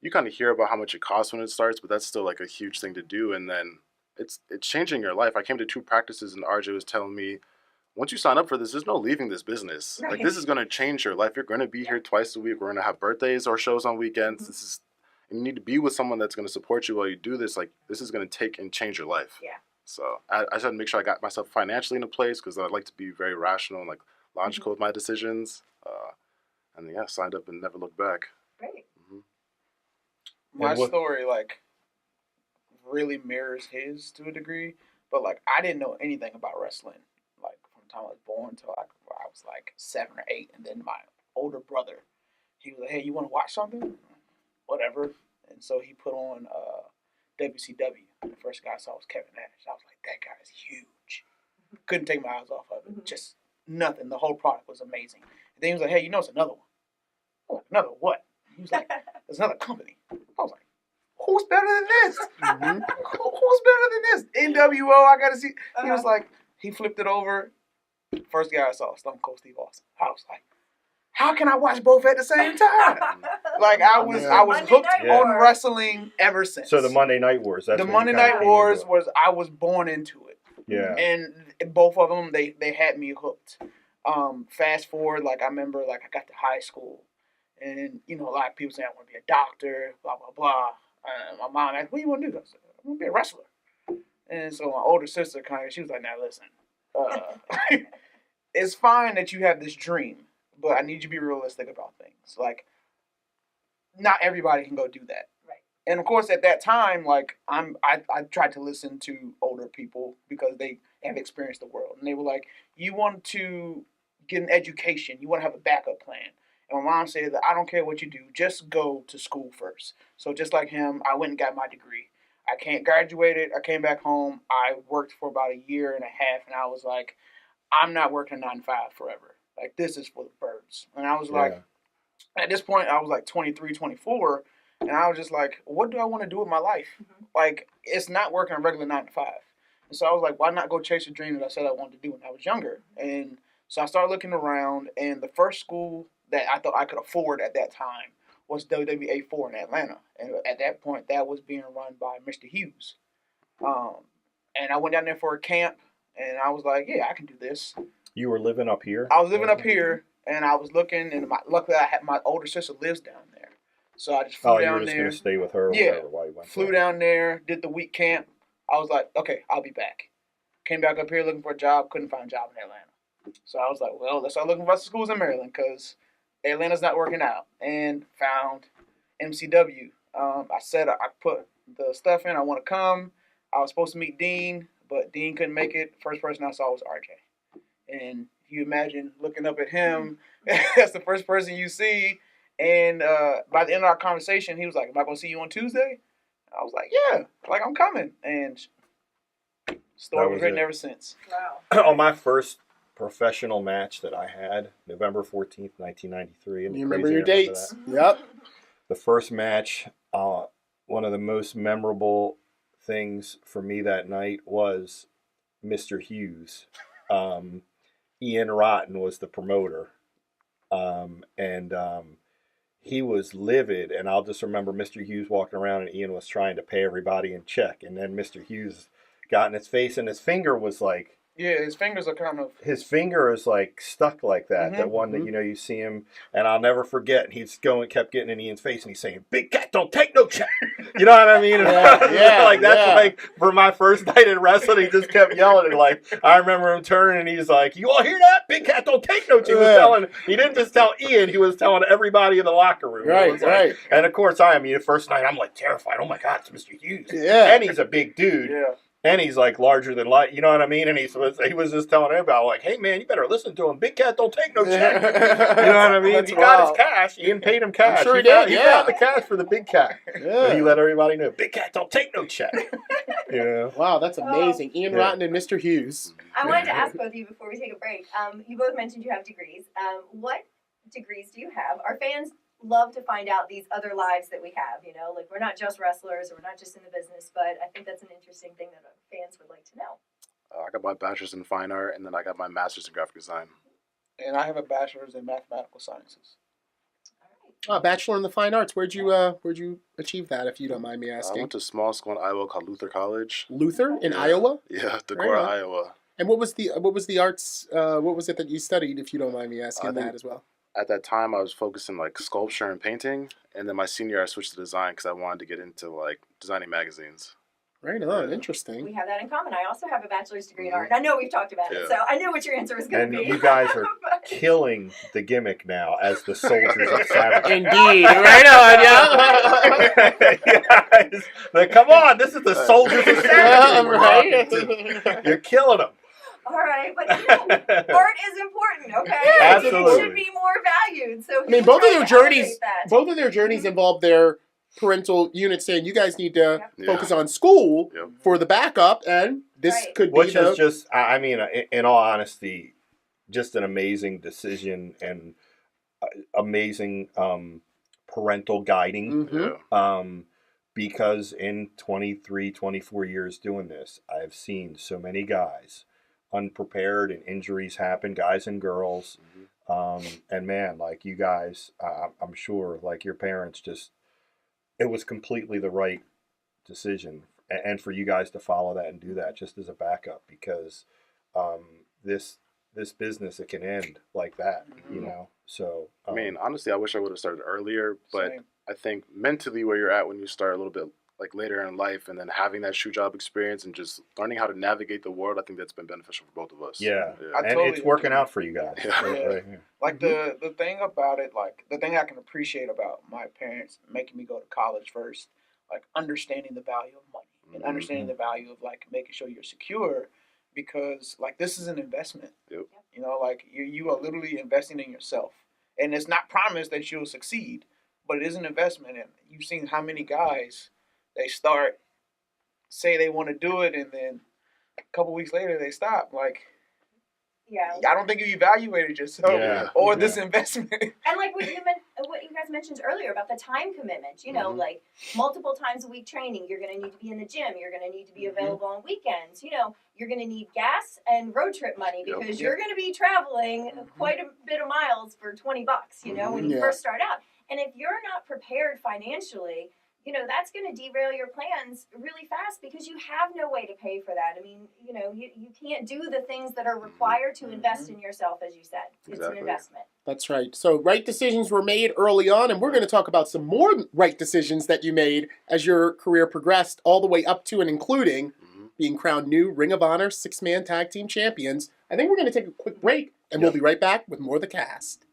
you kind of hear about how much it costs when it starts, but that's still like a huge thing to do. And then it's changing your life. I came to 2 practices, and RJ was telling me, once you sign up for this, there's no leaving this business. Right. Like, this is going to change your life. You're going to be here twice a week. We're going to have birthdays or shows on weekends. And you need to be with someone that's going to support you while you do this. Like, this is going to take and change your life. Yeah. So I just had to make sure I got myself financially in a place because I like to be very rational and like logical with my decisions. And signed up and never looked back. Great. My story like really mirrors his to a degree, but like I didn't know anything about wrestling like from the time I was born till I was like 7 or 8, and then my older brother, he was like, "Hey, you want to watch something?" Whatever. And so he put on WCW. The first guy I saw was Kevin Nash. I was like, that guy is huge. Couldn't take my eyes off of it. Just nothing. The whole product was amazing. And then he was like, hey, it's another one. I'm like, another what? He was like, there's another company. I was like, who's better than this? Who's better than this? NWO, I got to see. He was like, he flipped it over. First guy I saw, Stone Cold Steve Austin. I was like, how can I watch both at the same time? Like I was Monday hooked Night on War. wrestling ever since. So the Monday Night Wars. That's the when Monday you kinda Night came Wars into it. I was born into it. Yeah. And both of them they had me hooked. Fast forward, like I remember, like I got to high school, and you know a lot of people say I want to be a doctor, blah blah blah. My mom asked, "What do you want to do?" I said, "I want to be a wrestler." And so my older sister she was like, "Now listen, it's fine that you have this dream, but I need you to be realistic about things. Like, not everybody can go do that." Right. And of course, at that time, like I tried to listen to older people because they have experienced the world, and they were like, "You want to get an education, you want to have a backup plan." And my mom said that I don't care what you do, just go to school first. So just like him, I went and got my degree. I graduated. I came back home. I worked for about a year and a half, and I was like, I'm not working a 9-to-5 forever. Like, this is for the birds. And I was like, at this point, I was like 23, 24, and I was just like, what do I want to do with my life? Mm-hmm. Like, it's not working a regular 9-to-5. And so I was like, why not go chase a dream that I said I wanted to do when I was younger? And so I started looking around, and the first school that I thought I could afford at that time was WWA 4 in Atlanta. And at that point, that was being run by Mr. Hughes. And I went down there for a camp, and I was like, yeah, I can do this. You were living up here? I was living up here, and I was looking, and luckily I had my older sister lives down there. So I just flew down there. You were just going to stay with her or whatever while you went Flew there. down there, did the week camp. I was like, okay, I'll be back. Came back up here looking for a job, couldn't find a job in Atlanta. So I was like, well, let's start looking for schools in Maryland because Atlanta's not working out. And found MCW. I said I put the stuff in, I want to come. I was supposed to meet Dean, but Dean couldn't make it. First person I saw was RJ. And you imagine looking up at him, that's the first person you see. And by the end of our conversation, he was like, am I going to see you on Tuesday? I was like, yeah, like I'm coming. And story was written ever since. Wow. On my first professional match that I had, November 14th, 1993. You remember your dates. Yep. The first match, one of the most memorable things for me that night was Mr. Hughes. Ian Rotten was the promoter. He was livid, and I'll just remember Mr. Hughes walking around, and Ian was trying to pay everybody in check, and then Mr. Hughes got in his face, and his finger was like... Yeah, his fingers are kind of... His finger is like stuck like that. That one that, you see him, and I'll never forget, and kept getting in Ian's face, and he's saying, "Big cat don't take no check." You know what I mean? Like, for my first night in wrestling, he just kept yelling, and like, I remember him turning, and he's like, "You all hear that? Big cat don't take no check." He didn't just tell Ian, he was telling everybody in the locker room. Right. And of course, the first night, I'm like terrified. Oh my God, it's Mr. Hughes. Yeah. And he's a big dude. Yeah. And he's like larger than life, you know what I mean? And he was just telling everybody, like, hey man, you better listen to him. Big cat don't take no check. You know what I mean? He got his cash. Ian paid him cash. I'm sure he did. He found the cash for the big cat. Yeah. But he let everybody know, big cat don't take no check. Wow, that's amazing. Ian Rotten and Mr. Hughes. I wanted to ask both of you before we take a break. You both mentioned you have degrees. What degrees do you have? Our fans love to find out these other lives that we have, like we're not just wrestlers or we're not just in the business, but I think that's an interesting thing that our fans would like to know. I got my bachelor's in fine art, and then I got my master's in graphic design. And I have a bachelor's in mathematical sciences. Oh, Bachelor in the Fine Arts. Where'd you achieve that, if you don't mind me I asking? went to a small school in Iowa called Luther College. Luther in Iowa? Yeah, Decorah, Iowa. And what was the arts? What was it that you studied, if you don't mind me asking that as well? At that time, I was focused in like sculpture and painting, and then my senior year I switched to design because I wanted to get into like designing magazines. Right on, interesting. We have that in common. I also have a bachelor's degree in art. I know we've talked about it, so I knew what your answer was going to be. And you guys are killing the gimmick now as the Soldiers of Savagery. Indeed, right on, yeah. Like, come on, this is the Soldiers of Savagery. You're killing them. All right, but art is important, okay? Absolutely. It should be more valued. So both of their journeys involve their parental unit saying you guys need to focus on school for the backup, and this could be is just, I mean, in all honesty, just an amazing decision and amazing parental guiding. Because in 23, 24 years doing this, I've seen so many guys unprepared and injuries happen, guys and girls. And man, like you guys, I'm sure, like your parents it was completely the right decision, and for you guys to follow that and do that just as a backup, because this business, it can end like that, you know. So I mean, honestly, I wish I would have started earlier, but Same. I think mentally where you're at when you start a little bit like later in life, and then having that shoe job experience and just learning how to navigate the world, I think that's been beneficial for both of us. yeah, I and totally it's working agree. out for you guys. Yeah. Right. Like the thing about it, like the thing I can appreciate about my parents making me go to college first, like understanding the value of money and understanding the value of like making sure you're secure, because like this is an investment. Yep. You know, like you are literally investing in yourself, and it's not promised that you'll succeed, but it is an investment. And you've seen how many guys they say they want to do it, and then a couple weeks later they stop. Like, Yeah. I don't think you evaluated yourself or this investment. And like what you guys mentioned earlier about the time commitment, you know, like multiple times a week training, you're going to need to be in the gym, you're going to need to be available on weekends, you know, you're going to need gas and road trip money because you're going to be traveling quite a bit of miles for $20, you know, when you first start out. And if you're not prepared financially, you know, that's going to derail your plans really fast because you have no way to pay for that. I mean, you know, you can't do the things that are required to invest in yourself, as you said. It's an investment. That's right. So right decisions were made early on, and we're going to talk about some more right decisions that you made as your career progressed all the way up to and including being crowned new Ring of Honor 6-man tag team champions. I think we're going to take a quick break, and we'll be right back with more of the cast.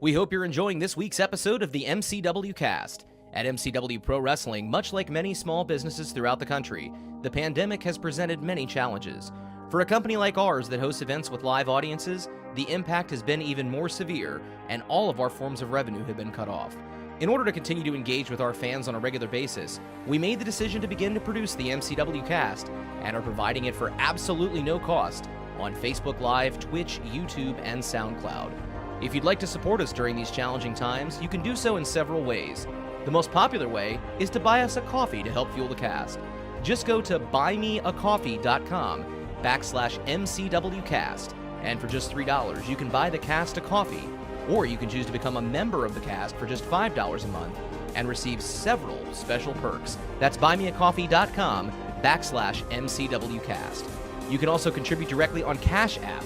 We hope you're enjoying this week's episode of the MCW Cast. At MCW Pro Wrestling, much like many small businesses throughout the country, the pandemic has presented many challenges. For a company like ours that hosts events with live audiences, the impact has been even more severe, and all of our forms of revenue have been cut off. In order to continue to engage with our fans on a regular basis, we made the decision to begin to produce the MCW Cast and are providing it for absolutely no cost on Facebook Live, Twitch, YouTube, and SoundCloud. If you'd like to support us during these challenging times, you can do so in several ways. The most popular way is to buy us a coffee to help fuel the cast. Just go to buymeacoffee.com/MCWcast, and for just $3, you can buy the cast a coffee, or you can choose to become a member of the cast for just $5 a month and receive several special perks. That's buymeacoffee.com/MCWcast. You can also contribute directly on Cash App,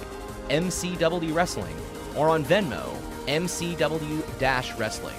MCW Wrestling, or on Venmo, MCW-Wrestling.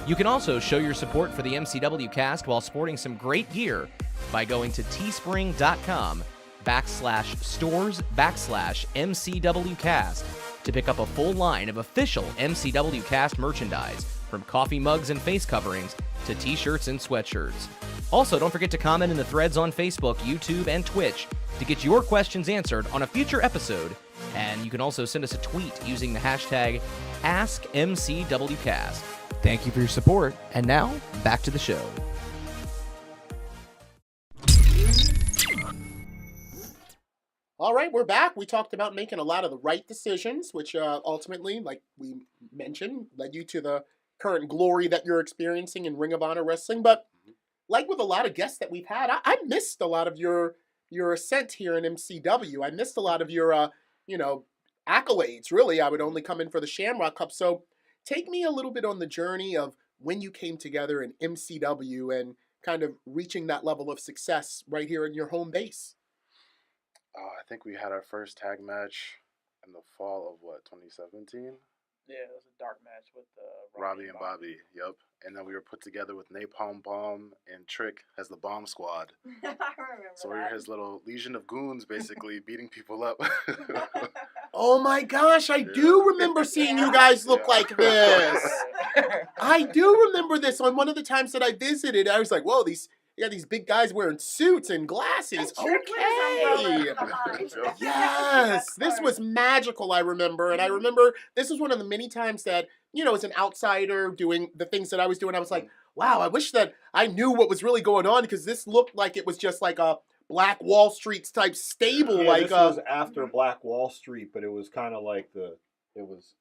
You can also show your support for the MCW Cast while sporting some great gear by going to teespring.com/stores/MCWcast to pick up a full line of official MCW Cast merchandise, from coffee mugs and face coverings to t-shirts and sweatshirts. Also, don't forget to comment in the threads on Facebook, YouTube, and Twitch to get your questions answered on a future episode. And you can also send us a tweet using the hashtag AskMCWCast. Thank you for your support, and now, back to the show. All right, we're back. We talked about making a lot of the right decisions, which ultimately, like we mentioned, led you to the current glory that you're experiencing in Ring of Honor Wrestling. But like with a lot of guests that we've had, I missed a lot of your ascent here in MCW. I missed a lot of your, accolades, really. I would only come in for the Shamrock Cup. So take me a little bit on the journey of when you came together in MCW and kind of reaching that level of success right here in your home base. I think we had our first tag match in the fall of 2017? Yeah, it was a dark match with Robbie and Bobby. Yep. And then we were put together with Napalm Bomb and Trick as the Bomb Squad. I remember So we were his little legion of goons, basically beating people up. Oh my gosh, I do remember seeing you guys look like this. I do remember this on one of the times that I visited. I was like, whoa, these big guys wearing suits and glasses. Okay. Yes, this was magical, I remember. And I remember this was one of the many times that, as an outsider doing the things that I was doing, I was like, wow, I wish that I knew what was really going on, because this looked like it was just like a Black Wall Street type stable. Yeah, this was after Black Wall Street, but it was kind of like it was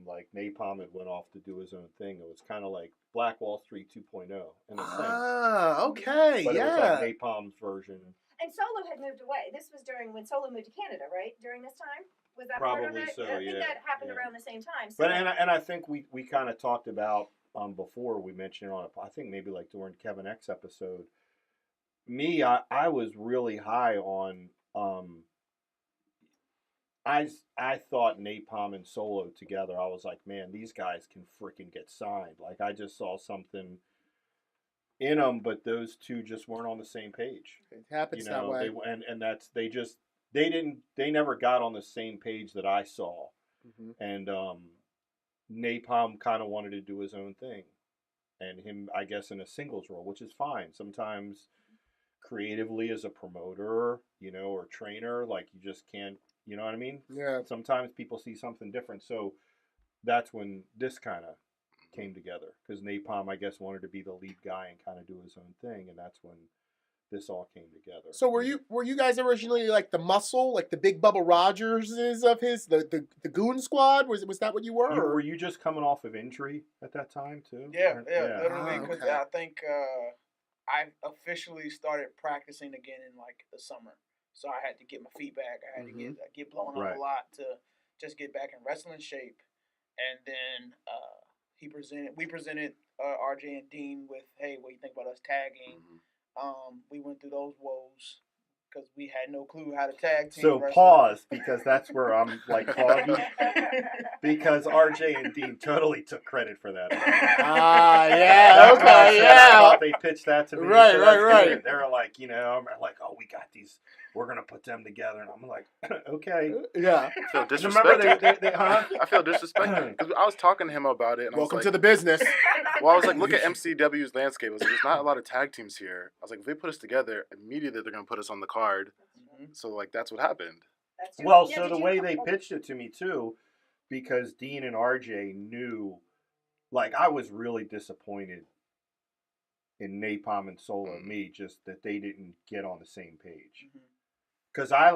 like Napalm had went off to do his own thing. It was kind of like Black Wall Street 2.0 in a sense. Ah, okay, but yeah. it was like Napalm's version. And Solo had moved away. This was when Solo moved to Canada, right? During this time? Was that part of Probably it? so, I think yeah, that happened yeah. around the same time. So But and I think we kind of talked about before we mentioned it on I think maybe like during Kevin X episode. Me, I was really high on I thought Napalm and Solo together. I was like, man, these guys can freaking get signed. Like I just saw something in them, but those two just weren't on the same page. It happens that way. They never got on the same page that I saw. Mm-hmm. And Napalm kind of wanted to do his own thing, and him, I guess, in a singles role, which is fine. Sometimes creatively as a promoter, or trainer, like you just can't, you know what I mean? Yeah. Sometimes people see something different. So that's when this kind of came together, because Napalm, I guess, wanted to be the lead guy and kind of do his own thing, and that's when this all came together. So were you guys originally like the Muscle, like the Big Bubba Rogerses of his, the Goon Squad? Was that what you were? Were you just coming off of injury at that time too? Yeah, literally, because okay. I think I officially started practicing again in like the summer, so I had to get my feet back. I had to get blown up a lot to just get back in wrestling shape, and then we presented RJ and Dean with, hey, what do you think about us tagging? We went through those woes because we had no clue how to tag team. So wrestle. pause, because that's where I'm like foggy, because RJ and Dean totally took credit for that. Yeah, okay, I yeah. thought they pitched that to me. Right, so that's right. good. They were like, I'm like, oh, we got these. We're gonna put them together, and I'm like, okay. Yeah. I feel Remember disrespected. huh? I feel disrespected because I was talking to him about it. And Welcome I was to like, the business. Well, I was like, look at MCW's landscape. I was like, there's not a lot of tag teams here. I was like, if they put us together, immediately they're gonna put us on the card. So like that's what happened. That's true. Well, Yeah, so did the you way come they up- pitched it to me too, because Dean and RJ knew, like I was really disappointed in Napalm and Solo, me, just that they didn't get on the same page. Because I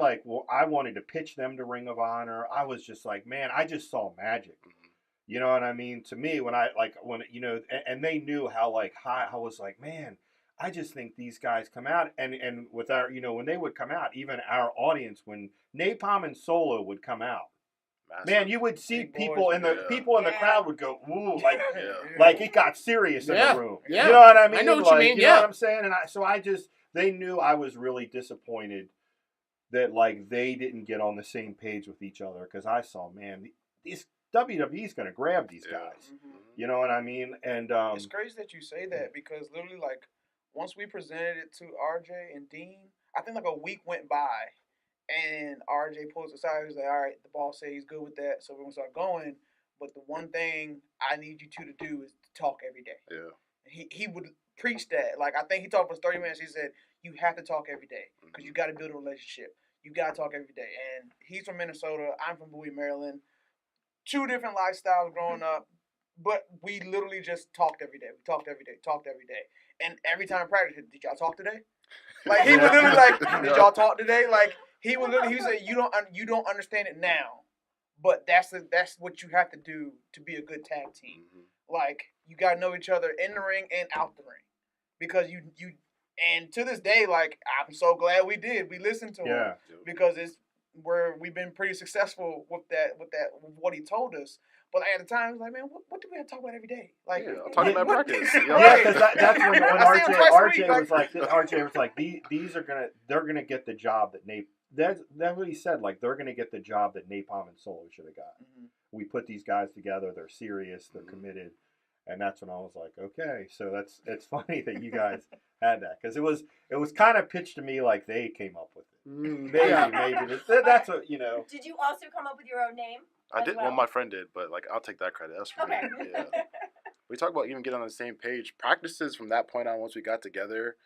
wanted to pitch them to Ring of Honor. I was just like, man, I just saw magic. You know what I mean? To me, and they knew how like high, I was like, man, I just think these guys come out, and with our, when they would come out, even our audience, when Napalm and Solo would come out, man, you would see people in the crowd would go, ooh, like it got serious in the room. Yeah. You know what I mean? I know what you mean, You know what I'm saying? And they knew I was really disappointed that like they didn't get on the same page with each other, because I saw, man, these WWE's going to grab these guys. You know what I mean? And it's crazy that you say that, because literally, like, once we presented it to RJ and Dean, I think like a week went by, and RJ pulls us aside. He's like, all right, the boss said he's good with that, so we're going to start going. But the one thing I need you two to do is to talk every day. Yeah. He would preach that. Like, I think he talked for 30 minutes. He said, you have to talk every day, because you got to build a relationship. You got to talk every day. And he's from Minnesota. I'm from Bowie, Maryland. 2 different lifestyles growing up, but we literally just talked every day. We talked every day. And every time I practiced, did y'all talk today? Like, he was literally like, did y'all talk today? Like, he said, you don't understand it now, but that's what you have to do to be a good tag team. Like, you got to know each other in the ring and out the ring, because and to this day, like, I'm so glad we did. We listened to him, because we've been pretty successful with what he told us. But at the time, I was like, man, what do we have to talk about every day? Like, I'm talking about practice. Yeah, because that's when RJ was like, they're gonna get the job that that's what he said. Like, they're gonna get the job that Napalm and Solo should have got. We put these guys together. They're serious. They're committed. And that's when I was like, okay. So it's funny that you guys had that, because it was kind of pitched to me like they came up with it. Maybe that's what Did you also come up with your own name? I did. Well, my friend did, but like I'll take that credit. That's for me. Yeah. We talk about even getting on the same page. Practices from that point on, once we got together.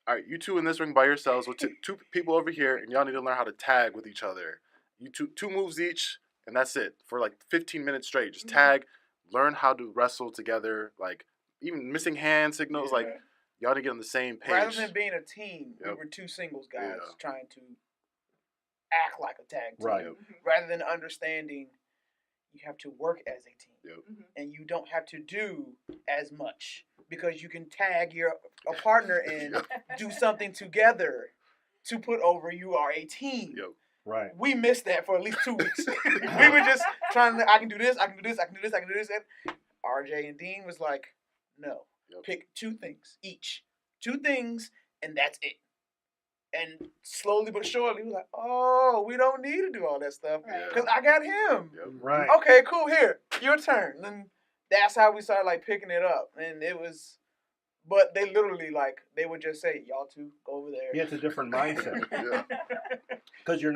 All right, you two in this ring by yourselves with 2 people over here, and y'all need to learn how to tag with each other. You two moves each, and that's it for like 15 minutes straight. Just tag, learn how to wrestle together. Like even missing hand signals. Like y'all need to get on the same page. Rather than being a team, we were 2 singles guys trying to act like a tag team. Rather than understanding you have to work as a team. And you don't have to do as much, because you can tag a partner and do something together to put over. You are a team. Yep. Right. We missed that for at least 2 weeks. We were just trying to, I can do this, I can do this, I can do this, I can do this. And RJ and Dean was like, no, pick 2 things each. 2 things, and that's it. And slowly but surely, we were like, oh, we don't need to do all that stuff because I got him. Yep. Right. Okay, cool, here, your turn. And that's how we started, like, picking it up. And it was... But they literally, like, they would just say, y'all 2, go over there. Yeah, it's a different mindset. Yeah. Because you're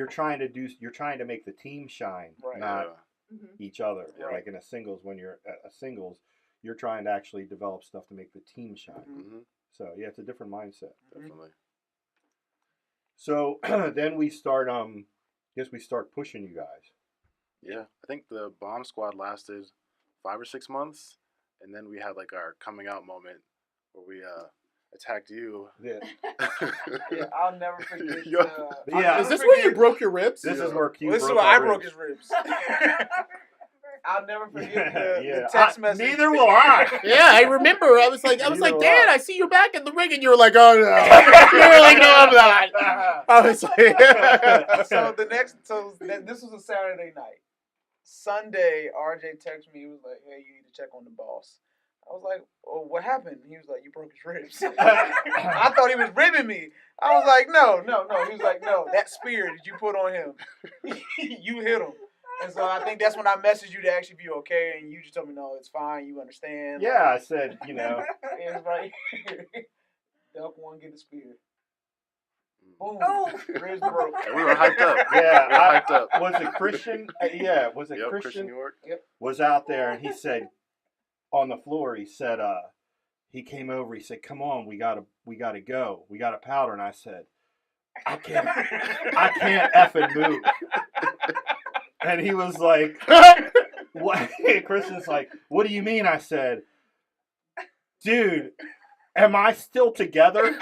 trying to make the team shine, not each other. Yeah. Like in a singles, when you're a singles, you're trying to actually develop stuff to make the team shine. Mm-hmm. So yeah, it's a different mindset. Definitely. So then we start we start pushing you guys. Yeah, I think the bomb squad lasted 5 or 6 months. And then we had like our coming out moment where we attacked you. Yeah. Yeah, I'll never forget. Yeah. Is this where you broke your ribs? This is where Q This is broke where our I broke ribs. his ribs. I'll never forget the text message. Neither will I. Yeah, I remember. I was like, Neither Dad, will I see you back in the ring, and you were like, oh no. You were like, no, I'm not. I was like, so this was a Saturday night. Sunday, RJ texted me. He was like, hey, you need to check on the boss. I was like, oh, what happened? He was like, you broke his ribs. I thought he was ribbing me. I was like, no. He was like, no, that spear that you put on him, you hit him. And so I think that's when I messaged you to ask if you're okay, and you just told me, no, it's fine, you understand. Yeah, I said, It was like, Duck one, get the spear. Boom. Oh. Ribs broke. We were hyped up. Yeah, we were hyped up. Was it Christian? Yeah, was it Christian York? Yep. Was out there, and he said, on the floor, he said, he came over, he said, come on, we gotta go. We got a powder. And I said, I can't effing move. And he was like, what? Christian's like, what do you mean? I said, dude, am I still together?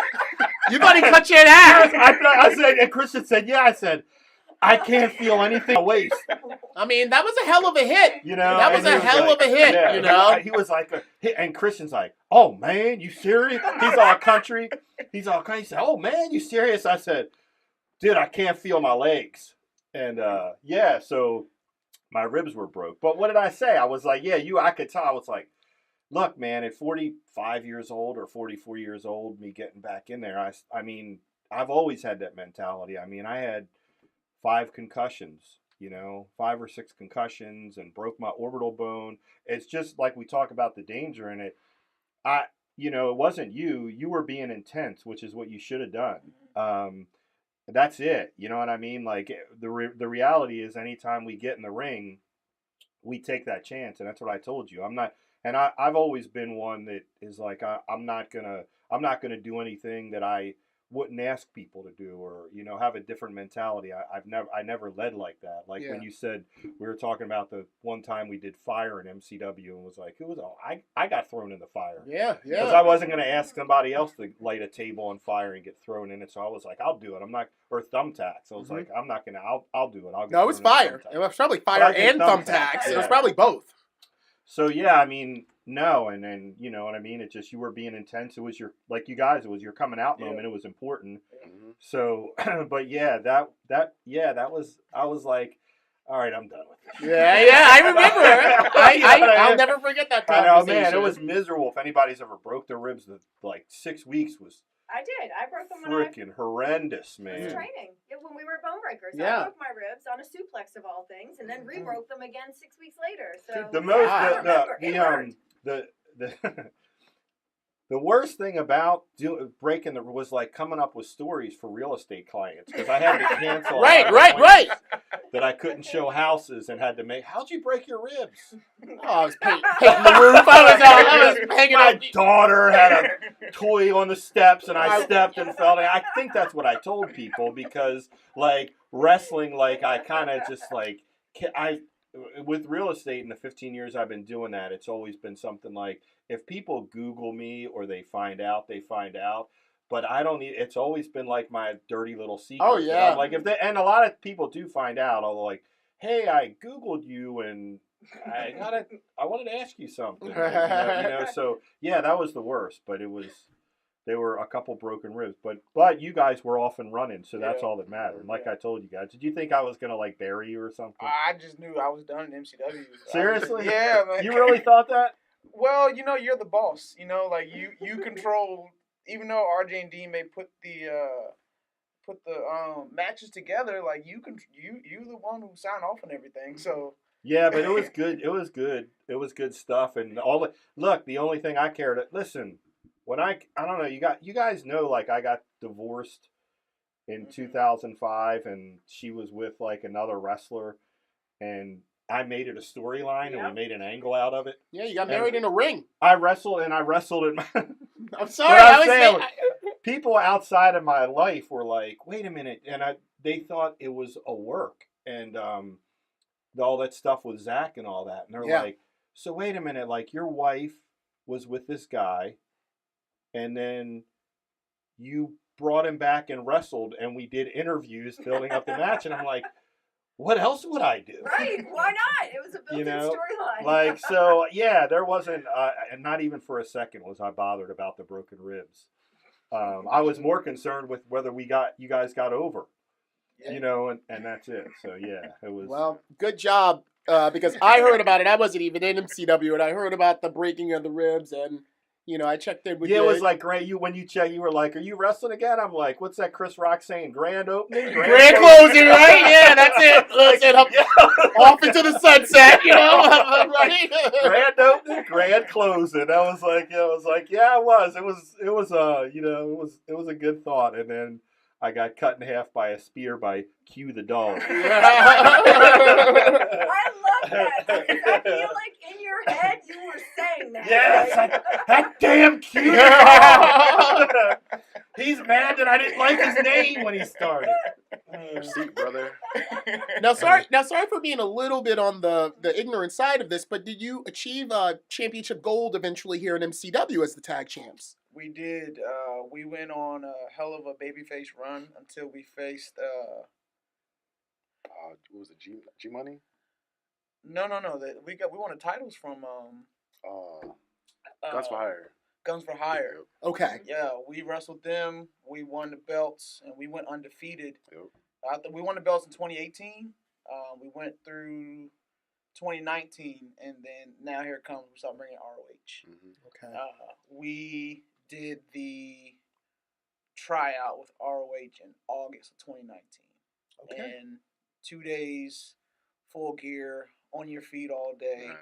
you thought he cut you in half. I said, and Christian said, yeah. I said, I can't feel anything in my waist. I mean, that was a hell of a hit. You know, that was and a he hell like, of a hit. yeah, you know, he was like, and Christian's like, oh man, you serious? He's all country. He said, oh man, you serious? I said, dude, I can't feel my legs. And yeah, so my ribs were broke. But what did I say? I was like, yeah, I could tell. I was like, look, man, at 45 years old or 44 years old, me getting back in there, I mean, I've always had that mentality. I mean, I had 5 concussions, 5 or 6 concussions, and broke my orbital bone. It's just like we talk about the danger in it. It wasn't you. You were being intense, which is what you should have done. That's it. You know what I mean? Like the reality is, anytime we get in the ring, we take that chance, and that's what I told you. I'm not, and I've always been one that is like, I'm not gonna do anything that I wouldn't ask people to do, or have a different mentality. I never led like that. Like when you said, we were talking about the one time we did fire in MCW, and was like, I got thrown in the fire. Yeah. Because I wasn't going to ask somebody else to light a table on fire and get thrown in it. So I was like, I'll do it. I'm not, or thumbtacks. I was like, I'm not going to, I'll do it. No, it was fire. It was probably fire and thumbtacks. It was probably both. So yeah, I mean, no, and then you know what I mean. It just, you were being intense. It was your, like you guys, it was your coming out moment. It was important. Mm-hmm. So, but yeah, that was. I was like, all right, I'm done with this. Yeah, I remember. I'll never forget that conversation. I know, man, it was miserable. If anybody's ever broke their ribs, like 6 weeks was. I did. I broke them when freaking horrendous, man. I was training. When we were at Bone Breakers, Yeah. I broke my ribs on a suplex of all things, and then rebroke them again 6 weeks later. So The most, it hurt. the worst thing about breaking was like coming up with stories for real estate clients, because I had to cancel. Right. That I couldn't show houses and had to make. How'd you break your ribs? Oh, I was painting the roof. I was hanging My out. daughter had a toy on the steps, and I stepped and fell down. I think that's what I told people, because like wrestling, like I kind of just like with real estate in the 15 years I've been doing that, it's always been something like, if people Google me or they find out, they find out. But I don't need. It's always been like my dirty little secret. Oh yeah. Like if they, and a lot of people do find out. Although like, hey, I Googled you and I wanted to ask you something. So yeah, that was the worst. But it was There were a couple broken ribs, but you guys were off and running, so that's Yeah. all that mattered. And like I told you guys, did you think I was gonna like bury you or something? I just knew I was done in MCW. Seriously? Yeah, man. You really thought that? Well, you're the boss. Like you control. Even though RJ and D may put the matches together, like you the one who signed off on everything. So Yeah, but it was good. It was good. It was good stuff. And the only thing I cared. Listen, when I don't know, you guys know, like I got divorced in 2005, and she was with like another wrestler, and I made it a storyline, and we made an angle out of it. Yeah, you got married in a ring. I wrestled in my. I'm sorry. I was saying, people outside of my life were like, "Wait a minute," and they thought it was a work, and all that stuff with Zach and all that, and they're like, "So wait a minute, like your wife was with this guy, and then you brought him back and wrestled, and we did interviews building up the match," and I'm like, what else would I do? Right? Why not? It was a built-in storyline. Like, so yeah, there wasn't, and not even for a second was I bothered about the broken ribs. I was more concerned with whether you guys got over, and that's it. So yeah, it was. Well, good job, because I heard about it. I wasn't even in MCW, and I heard about the breaking of the ribs, and I checked in with you. Yeah, it was like great. When you check, you were like, "Are you wrestling again?" I'm like, "What's that Chris Rock saying? Grand opening, grand closing, right? Yeah, that's it. Listen, off into the sunset, right? Grand opening, grand closing. I was like, yeah, it was. It was a good thought, and then I got cut in half by a spear by Q the dog. I love that. I feel like in your head you were saying that. Yes, that damn Q. He's mad that I didn't like his name when he started. Seat, brother. Now, sorry for being a little bit on the ignorant side of this, but did you achieve championship gold eventually here in MCW as the tag champs? we did. We went on a hell of a babyface run until we faced. What was it? G Money? No. We won the titles from. Guns for Hire. Guns for Hire. Okay. Yeah, we wrestled them. We won the belts, and we went undefeated. Yep. We won the belts in 2018. We went through 2019, and then now here it comes. We start bringing ROH. Mm-hmm. Okay. We did the tryout with ROH in August of 2019. Okay. And 2 days, full gear, on your feet all day. Man.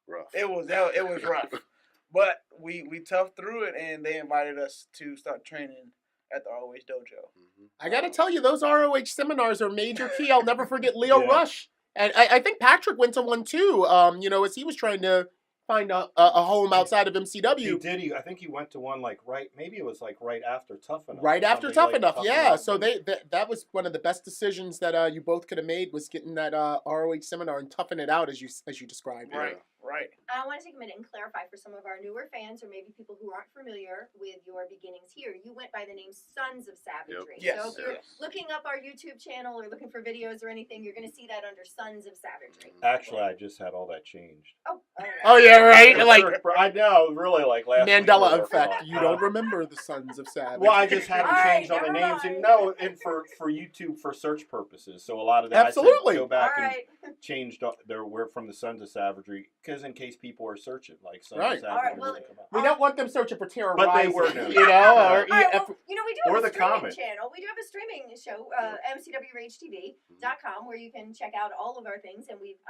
Rough. It was rough, but we toughed through it, and they invited us to start training at the ROH dojo. Mm-hmm. I got to tell you, those ROH seminars are major key. I'll never forget Leo Rush. And I think Patrick went to one too, as he was trying to find a home outside of MCW. He did. I think he went to one maybe it was right after Tough Enough. Right after Something Tough Enough, yeah. Enough. So that was one of the best decisions that you both could have made, was getting that ROH seminar and toughing it out as you described. Right. I want to take a minute and clarify for some of our newer fans, or maybe people who aren't familiar with your beginnings here. You went by the name Sons of Savagery. Yep. Yes. So if you're looking up our YouTube channel or looking for videos or anything, you're going to see that under Sons of Savagery. Actually, I just had all that changed. Oh yeah, right. Like I know, really, like last Mandela week effect. You don't remember the Sons of Savage. Well, I just had to change all the never names, mind. and for YouTube for search purposes. So a lot of that, Absolutely. I had to go back All right. and changed. We're from the Sons of Savagery, because in case people are searching, like Sons Right. of Savagery. All right, well, doesn't come up. we don't want them searching for Terror But they Rising, were known. or All right, well, we do Or have a the streaming comic. channel. We do have a streaming show, MCWHTV.com, where you can check out all of our things, and we've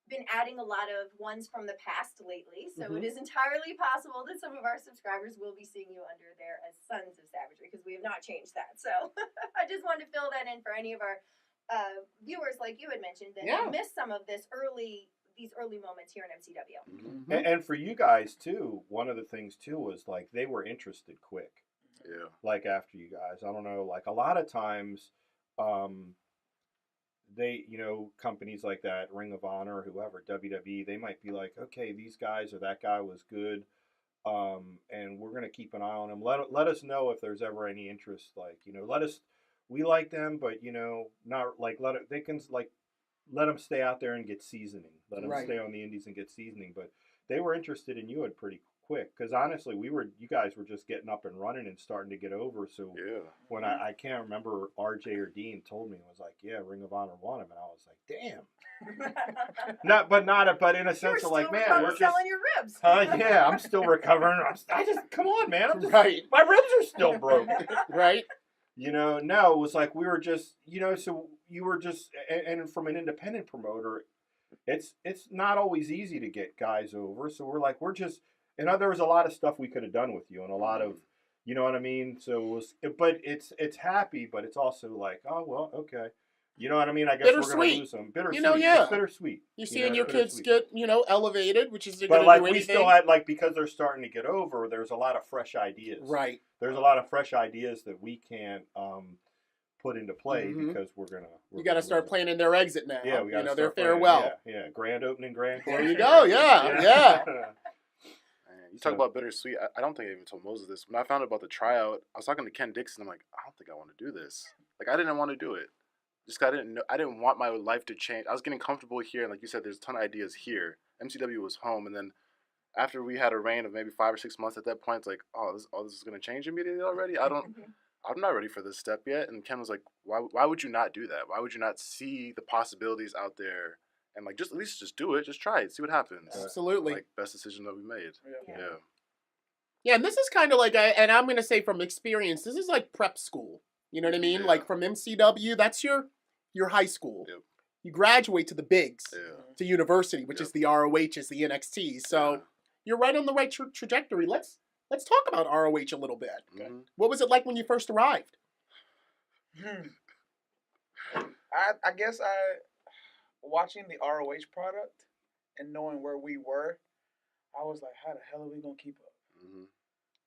been adding a lot of ones from the past lately, so it is entirely possible that some of our subscribers will be seeing you under there as Sons of Savagery, because we have not changed that. So I just wanted to fill that in for any of our viewers, like you had mentioned, that missed some of these early moments here in MCW. Mm-hmm. And for you guys too, one of the things too was like they were interested quick. Yeah. Like after you guys, I don't know, like a lot of times, they, companies like that, Ring of Honor, whoever, WWE, they might be like, okay, these guys or that guy was good, and we're gonna keep an eye on them. Let us know if there's ever any interest. Like, we like them, but not like let them stay out there and get seasoning. Let them stay on the indies and get seasoning. But they were interested in you at pretty quick. Because honestly, you guys were just getting up and running and starting to get over. So when I can't remember, RJ or Dean told me, it was like, yeah, Ring of Honor won him, and I was like, damn. But in a sense of like, man, we're just selling your ribs. yeah, I'm still recovering. Come on, man. I'm just, my ribs are still broke. Right. No, it was like we were just, so you were just, and from an independent promoter, it's not always easy to get guys over. So we're just, and there was a lot of stuff we could have done with you, and a lot of, you know what I mean? So it was, but it's happy, but it's also like, oh, well, okay. You know what I mean? I guess we're going to lose them. Bittersweet. It's bittersweet. You're seeing your kids get, elevated, which is going to do anything. We still had, because they're starting to get over, there's a lot of fresh ideas. Right. There's a lot of fresh ideas that we can't put into play because we're going to. You got to start planning their exit now. Yeah, we got to their farewell. Yeah, grand opening, grand There closing. you go, yeah. You talk about bittersweet. I don't think I even told Moses this. When I found out about the tryout, I was talking to Ken Dixon. I'm like, I don't think I want to do this. I didn't want to do it. Just I didn't want my life to change. I was getting comfortable here, and like you said, there's a ton of ideas here. MCW was home, and then after we had a reign of maybe 5 or 6 months, at that point, it's like, this is gonna change immediately already. I'm not ready for this step yet. And Ken was like, why would you not do that? Why would you not see the possibilities out there and just at least just do it, just try it, see what happens. Absolutely. Best decision that we made. Yeah. Yeah, and this is kind of and I'm gonna say from experience, this is like prep school. You know what I mean? Yeah. Like from MCW, that's your high school. Yep. You graduate to the bigs, to university, which is the ROHs, the NXTs. So you're right on the right trajectory. Let's talk about ROH a little bit. Okay. What was it like when you first arrived? I guess watching the ROH product and knowing where we were, I was like, how the hell are we gonna keep up?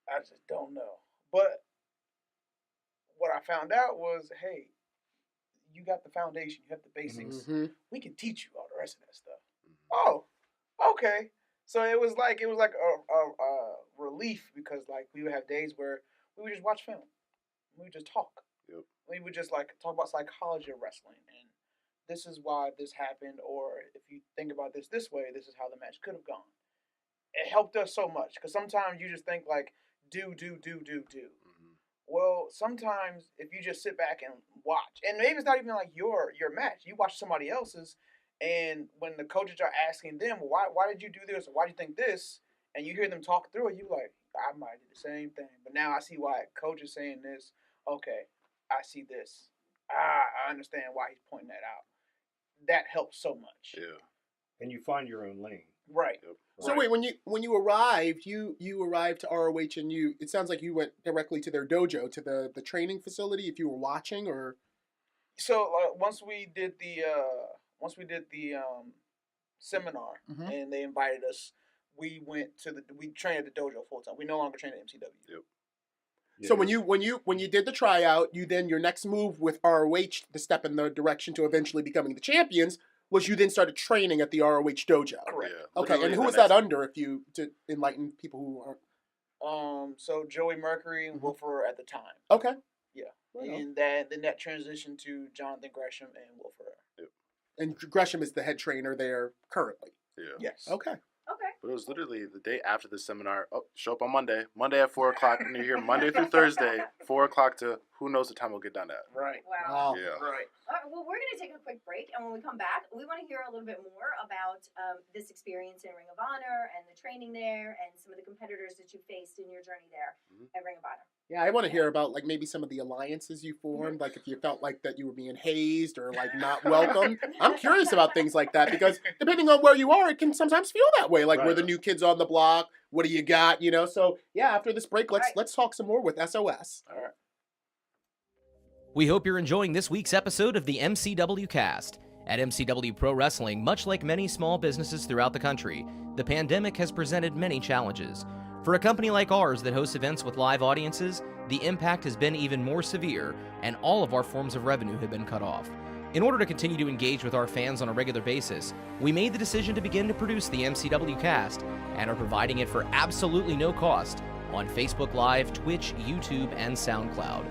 I just don't know. But what I found out was, hey, you got the foundation, you have the basics. We can teach you all the rest of that stuff. Oh, okay. So it was like a relief because we would have days where we would just watch film, we would just talk. Yep. We would just talk about psychology of wrestling and this is why this happened, or if you think about this way, this is how the match could have gone. It helped us so much because sometimes you just think do. Well, sometimes if you just sit back and watch, and maybe it's not even your match, you watch somebody else's, and when the coaches are asking them, why did you do this, or why do you think this, and you hear them talk through it, you I might do the same thing, but now I see why coach is saying this. Okay, I see this. I understand why he's pointing that out. That helps so much. Yeah. And you find your own lane. Right. Yep. So wait, when you arrived, you arrived to ROH and it sounds like you went directly to their dojo, to the training facility, if you were watching, or. So once we did the seminar and they invited us, we trained at the dojo full time. We no longer train at MCW. Yep. So when you did the tryout, your next move with ROH, the step in the direction to eventually becoming the champions, was you then started training at the ROH dojo. Correct. Yeah, okay, and who was that under, to enlighten people who aren't? So Joey Mercury and Wilfer at the time. Okay. Yeah. Right and then that transitioned to Jonathan Gresham and Wilfer. Yep. And Gresham is the head trainer there currently. Yeah. Yes. Okay. But it was literally the day after the seminar. Oh, show up on Monday. Monday at 4 o'clock. And you're here Monday through Thursday, 4 o'clock to who knows the time we'll get done at. Right. Wow. Yeah. Right. All right, well, we're going to take a quick break, and when we come back, we want to hear a little bit more about this experience in Ring of Honor and the training there and some of the competitors that you faced in your journey there at Ring of Honor. Yeah, I want to hear about maybe some of the alliances you formed, if you felt like that you were being hazed or not welcome. I'm curious about things like that because depending on where you are, it can sometimes feel that way. We're the new kids on the block. What do you got? So yeah, after this break, let's talk some more with SOS. All right. We hope you're enjoying this week's episode of the MCW Cast. At MCW Pro Wrestling, much like many small businesses throughout the country, the pandemic has presented many challenges. For a company like ours that hosts events with live audiences, the impact has been even more severe, and all of our forms of revenue have been cut off. In order to continue to engage with our fans on a regular basis, we made the decision to begin to produce the MCW Cast and are providing it for absolutely no cost on Facebook Live, Twitch, YouTube, and SoundCloud.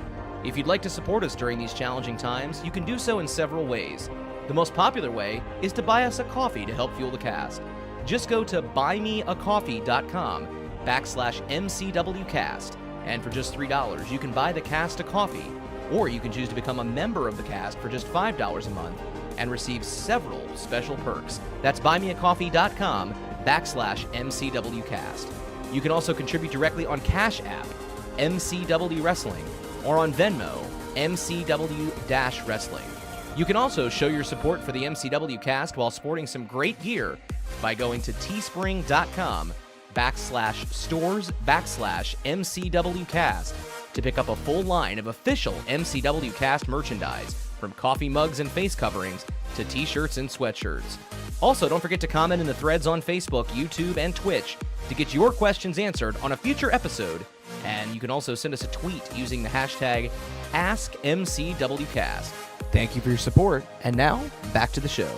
If you'd like to support us during these challenging times, you can do so in several ways. The most popular way is to buy us a coffee to help fuel the cast. Just go to buymeacoffee.com, patreon.com/MCWcast. And for just $3, you can buy the cast a coffee, or you can choose to become a member of the cast for just $5 a month and receive several special perks. That's buymeacoffee.com/MCWcast. You can also contribute directly on Cash App, MCW Wrestling, or on Venmo, MCW-Wrestling. You can also show your support for the MCW cast while sporting some great gear by going to teespring.com/stores/MCWcast to pick up a full line of official MCW cast merchandise, from coffee mugs and face coverings to t-shirts and sweatshirts. Also, don't forget to comment in the threads on Facebook, YouTube, and Twitch to get your questions answered on a future episode. And you can also send us a tweet using the hashtag AskMCWcast. Thank you for your support, and now, back to the show.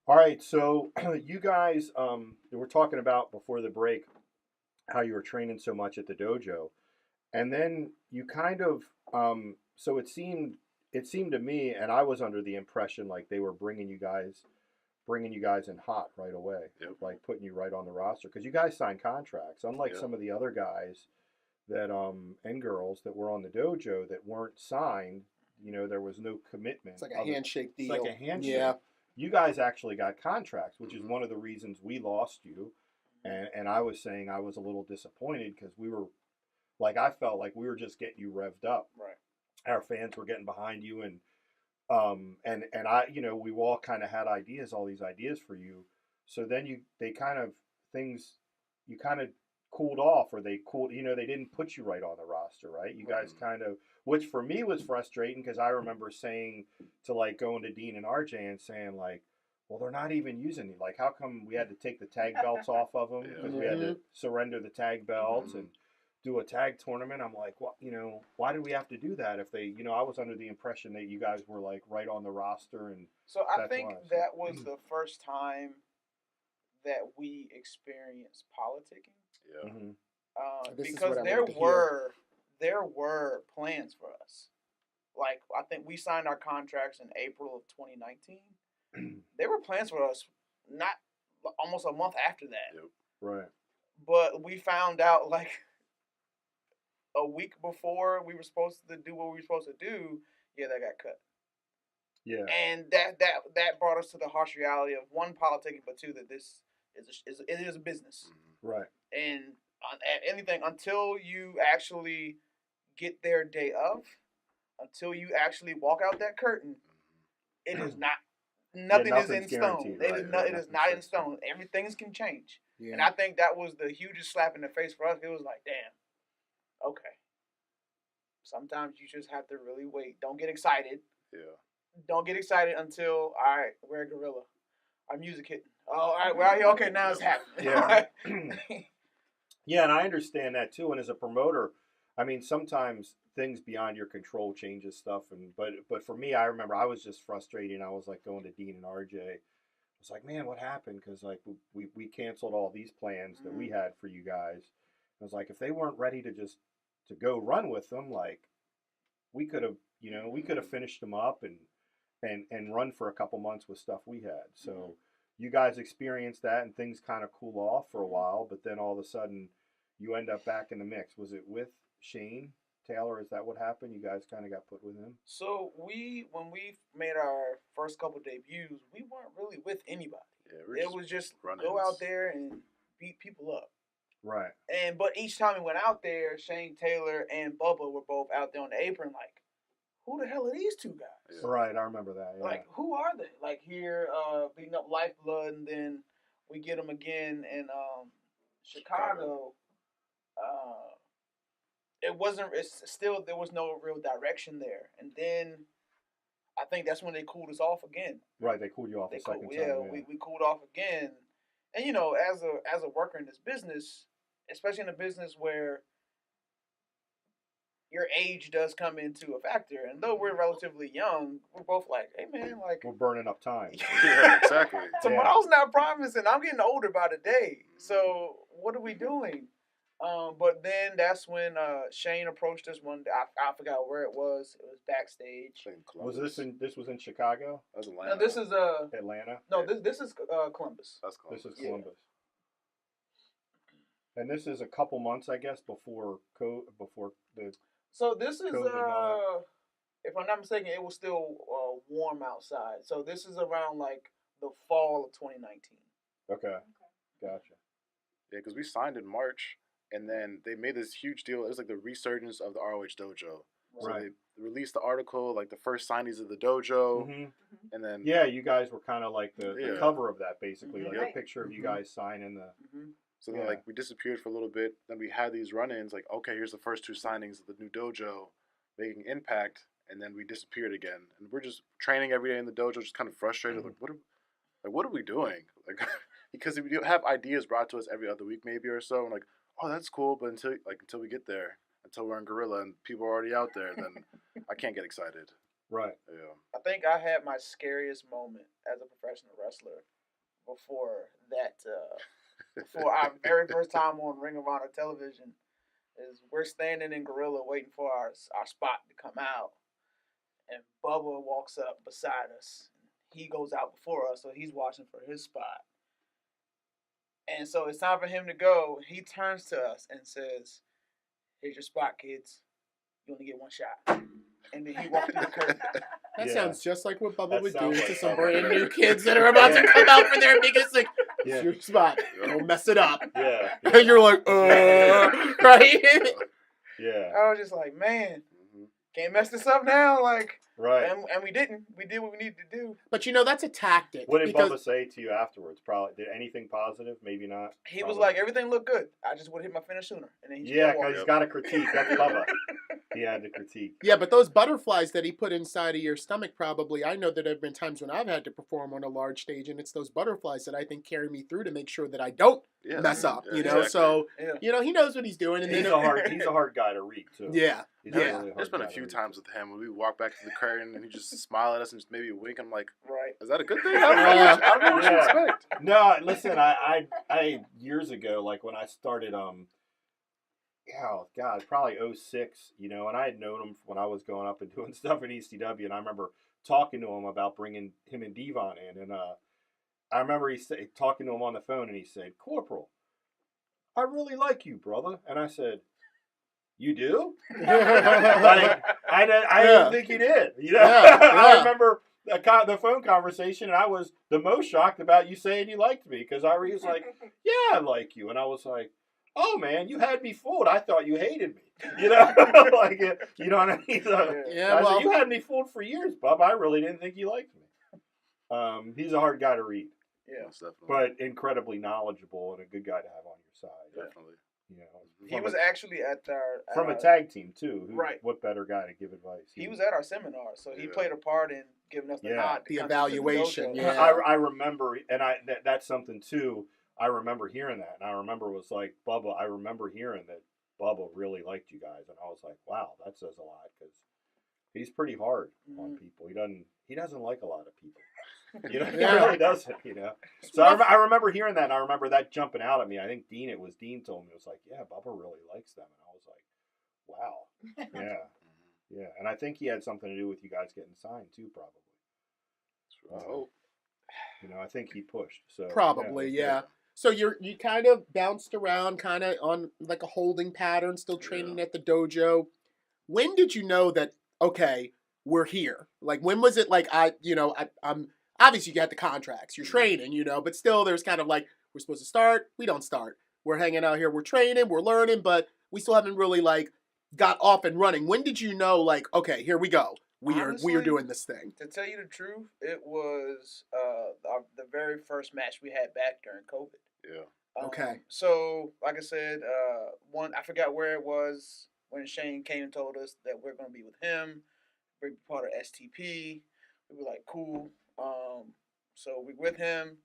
All right, so you guys were talking about before the break how you were training so much at the dojo, and then you kind of so it seemed to me, and I was under the impression like they were bringing you guys in hot right away, like putting you right on the roster, because you guys signed contracts, unlike some of the other guys that and girls that were on the dojo that weren't signed. You know, there was no commitment. It's like a handshake deal. It's like a handshake. Yeah. You guys actually got contracts, which is one of the reasons we lost you. And I was saying I was a little disappointed because we were, like, I felt like we were just getting you revved up. Right. Our fans were getting behind you, and I, you know, we all kind of had all these ideas for you. So then you kind of cooled off, or they didn't put you right on the roster, right? You guys kind of, which for me was frustrating, because I remember saying to, like, going to Dean and RJ and saying, like, well, they're not even using it. Like, how come we had to take the tag belts off of them, because we had to surrender the tag belts and do a tag tournament? I'm like, well, you know, why did we have to do that if they, you know, I was under the impression that you guys were, like, right on the roster. And so I think that was the first time that we experienced politicking. Yeah. Because there were plans for us. Like, I think we signed our contracts in April of 2019. There were plans for us not almost a month after that. Yep. Right. But we found out, like, a week before we were supposed to do what we were supposed to do, that got cut. Yeah. And that brought us to the harsh reality of, one, politicking, but two, that this is a business. Right. And anything, until you actually get their day of, until you actually walk out that curtain, it is not. Nothing is in stone. Right? It is not in stone. Everything can change. Yeah. And I think that was the hugest slap in the face for us. It was like, damn, okay. Sometimes you just have to really wait. Don't get excited. Yeah. Don't get excited until, all right, we're a gorilla. Our music hitting. Oh, all right, we're out here. Okay, now it's happening. Yeah. Yeah, and I understand that too. And as a promoter, I mean, sometimes things beyond your control changes stuff. But for me, I remember I was just frustrated. And I was like going to Dean and RJ. I was like, man, what happened? Because, like, we canceled all these plans that we had for you guys. I was like, if they weren't ready to go run with them, like, we could have finished them up and run for a couple months with stuff we had. So you guys experienced that, and things kind of cool off for a while, but then all of a sudden you end up back in the mix. Was it with Shane Taylor? Is that what happened? You guys kind of got put with him? So when we made our first couple debuts, we weren't really with anybody. Yeah, it was just go out there and beat people up. Right. But each time we went out there, Shane Taylor and Bubba were both out there on the apron, like, who the hell are these two guys? Yeah. Right, I remember that. Yeah. Like, who are they? Like, here, beating up Lifeblood, and then we get them again in Chicago. There was no real direction there. And then I think that's when they cooled us off again. Right, they cooled you off the second time. Yeah, we cooled off again. And, you know, as a worker in this business, especially in a business where your age does come into a factor, and though we're relatively young, we're both like, hey, man, like, we're burning up time. Yeah, exactly. Tomorrow's not promising. I'm getting older by the day. So what are we doing? But then that's when Shane approached us one day. I forgot where it was. It was backstage. Was this was in Chicago? That was Atlanta. No, this is Atlanta. No, this is Columbus. That's Columbus. This is Columbus. And this is a couple months, I guess, before the. So this is COVID and all if I'm not mistaken, it was still warm outside. So this is around like the fall of 2019. Okay. Gotcha. Yeah, because we signed in March, and then they made this huge deal. It was like the resurgence of the ROH dojo. So Right. they released the article, like the first signees of the dojo, and then Yeah, you guys were kind of like the Yeah. cover of that, basically, like Right. a picture of you guys signing the. So then, like, we disappeared for a little bit. Then we had these run-ins, like, okay, here's the first 2 signings of the new dojo, making impact, and then we disappeared again. And we're just training every day in the dojo, just kind of frustrated. Like, what are we doing? Like, because we have ideas brought to us every other week, maybe or so. And like, oh, that's cool, but until we get there, until we're in Gorilla and people are already out there, then I can't get excited. Right. Yeah. I think I had my scariest moment as a professional wrestler before that. Before our very first time on Ring of Honor television, is we're standing in Gorilla waiting for our spot to come out, and Bubba walks up beside us. He goes out before us, so he's watching for his spot. And so it's time for him to go. He turns to us and says, "Here's your spot, kids. You only get one shot." And then he walked through the curtain. That Yeah. sounds just like what Bubba That would do sounds to like some Bubba. brand new kids that are about to come out for their biggest thing. Yeah. It's your spot. Don't mess it up. Yeah. And you're like, right? Yeah. I was just like, man, can't mess this up now. Like, Right. and we didn't. We did what we needed to do. But that's a tactic. What did because Bubba say to you afterwards? Probably did anything positive? Maybe not. He was Probably. like, everything looked good. I just would hit my finish sooner. And then he Yeah, just because he's got to critique. That's Bubba. He had to critique. Yeah, but those butterflies that he put inside of your stomach probably, I know that there have been times when I've had to perform on a large stage, and it's those butterflies that I think carry me through to make sure that I don't mess up, Yeah, you know? exactly. So, Yeah. he knows what he's doing. And He's then, he's a hard guy to read too. Yeah. He's Yeah. a really hard There's been a guy to few read. times with him when we walk back to the curtain and he just smile at us and just maybe wink. I'm like, Right. is that a good thing? I don't know what you expect. No, listen, I years ago, like when I started, probably 06, and I had known him when I was going up and doing stuff at ECW, and I remember talking to him about bringing him and Devon in, and I remember talking to him on the phone, and he said, "Corporal, I really like you, brother," and I said, "You do?" Like, I didn't think he did. I remember the phone conversation, and I was the most shocked about you saying you liked me, because he was like, "Yeah, I like you," and I was like, "Oh man, you had me fooled. I thought you hated me." Like, you know what I mean? I said, you had me fooled for years, Bub. I really didn't think you liked me. He's a hard guy to read. Yeah, definitely. But incredibly knowledgeable and a good guy to have on your side. Definitely. He was actually at our from a tag team too. Right. What better guy to give advice? He was at our seminar, so he played a part in giving us the nod. The evaluation. Yeah. I remember, and that's something too. I remember hearing that, and I remember it was like Bubba. I remember hearing that Bubba really liked you guys, and I was like, wow, that says a lot, because he's pretty hard on people. He doesn't like a lot of people. He really doesn't. So I remember hearing that, and I remember that jumping out at me. I think Dean told me, it was like, yeah, Bubba really likes them, and I was like, wow, yeah. And I think he had something to do with you guys getting signed too, probably. I hope. I think he pushed. So Probably, yeah. So you kind of bounced around, kind of on like a holding pattern, still training at the dojo. When did you know that, okay, we're here? Like, when was it like, I'm obviously you got the contracts, you're training, but still there's kind of like, we're supposed to start, we don't start. We're hanging out here, we're training, we're learning, but we still haven't really like got off and running. When did you know, like, okay, here we go. We are doing this thing. To tell you the truth, it was the very first match we had back during COVID. Yeah. Okay. So, like I said, I forgot where it was when Shane came and told us that we're going to be with him. We're part of STP. We were like, cool. So we're with him.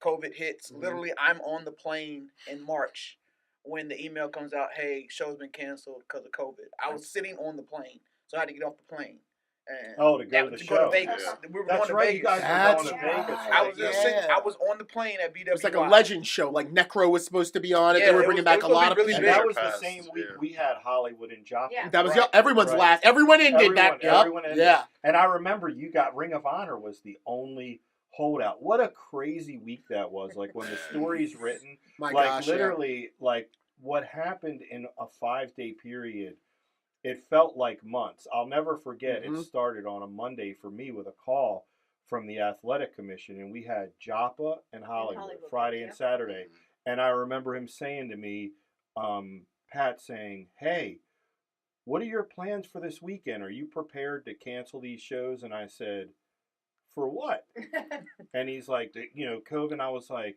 COVID hits. Mm-hmm. Literally, I'm on the plane in March when the email comes out, hey, show's been canceled because of COVID. I was sitting on the plane, so I had to get off the plane. And Oh, to go to the show. Vegas. Yeah. We were That's going to right. Vegas. You guys That's were going to Vegas. right. I was Yeah. I was on the plane at BWI. It was like a legend show. Like Necro was supposed to be on it. Yeah, they were it bringing was- back it a was lot of really And people. that was the Past, same week yeah. we had Hollywood and Joplin. Yeah. That was Right. everyone's Right. last. Everyone ended that. Yep. Everyone ended. Yeah. And I remember you got Ring of Honor was the only holdout. What a crazy week that was. Like when the story's written, My like gosh. yeah. literally, like what happened in a 5-day period, it felt like months. I'll never forget. Mhm. It started on a Monday for me with a call from the Athletic Commission, and we had Joppa and Hollywood, Friday and Saturday. And I remember him saying to me, Pat saying, "Hey, what are your plans for this weekend? Are you prepared to cancel these shows?" And I said, "For what?" And he's like, COVID. And I was like,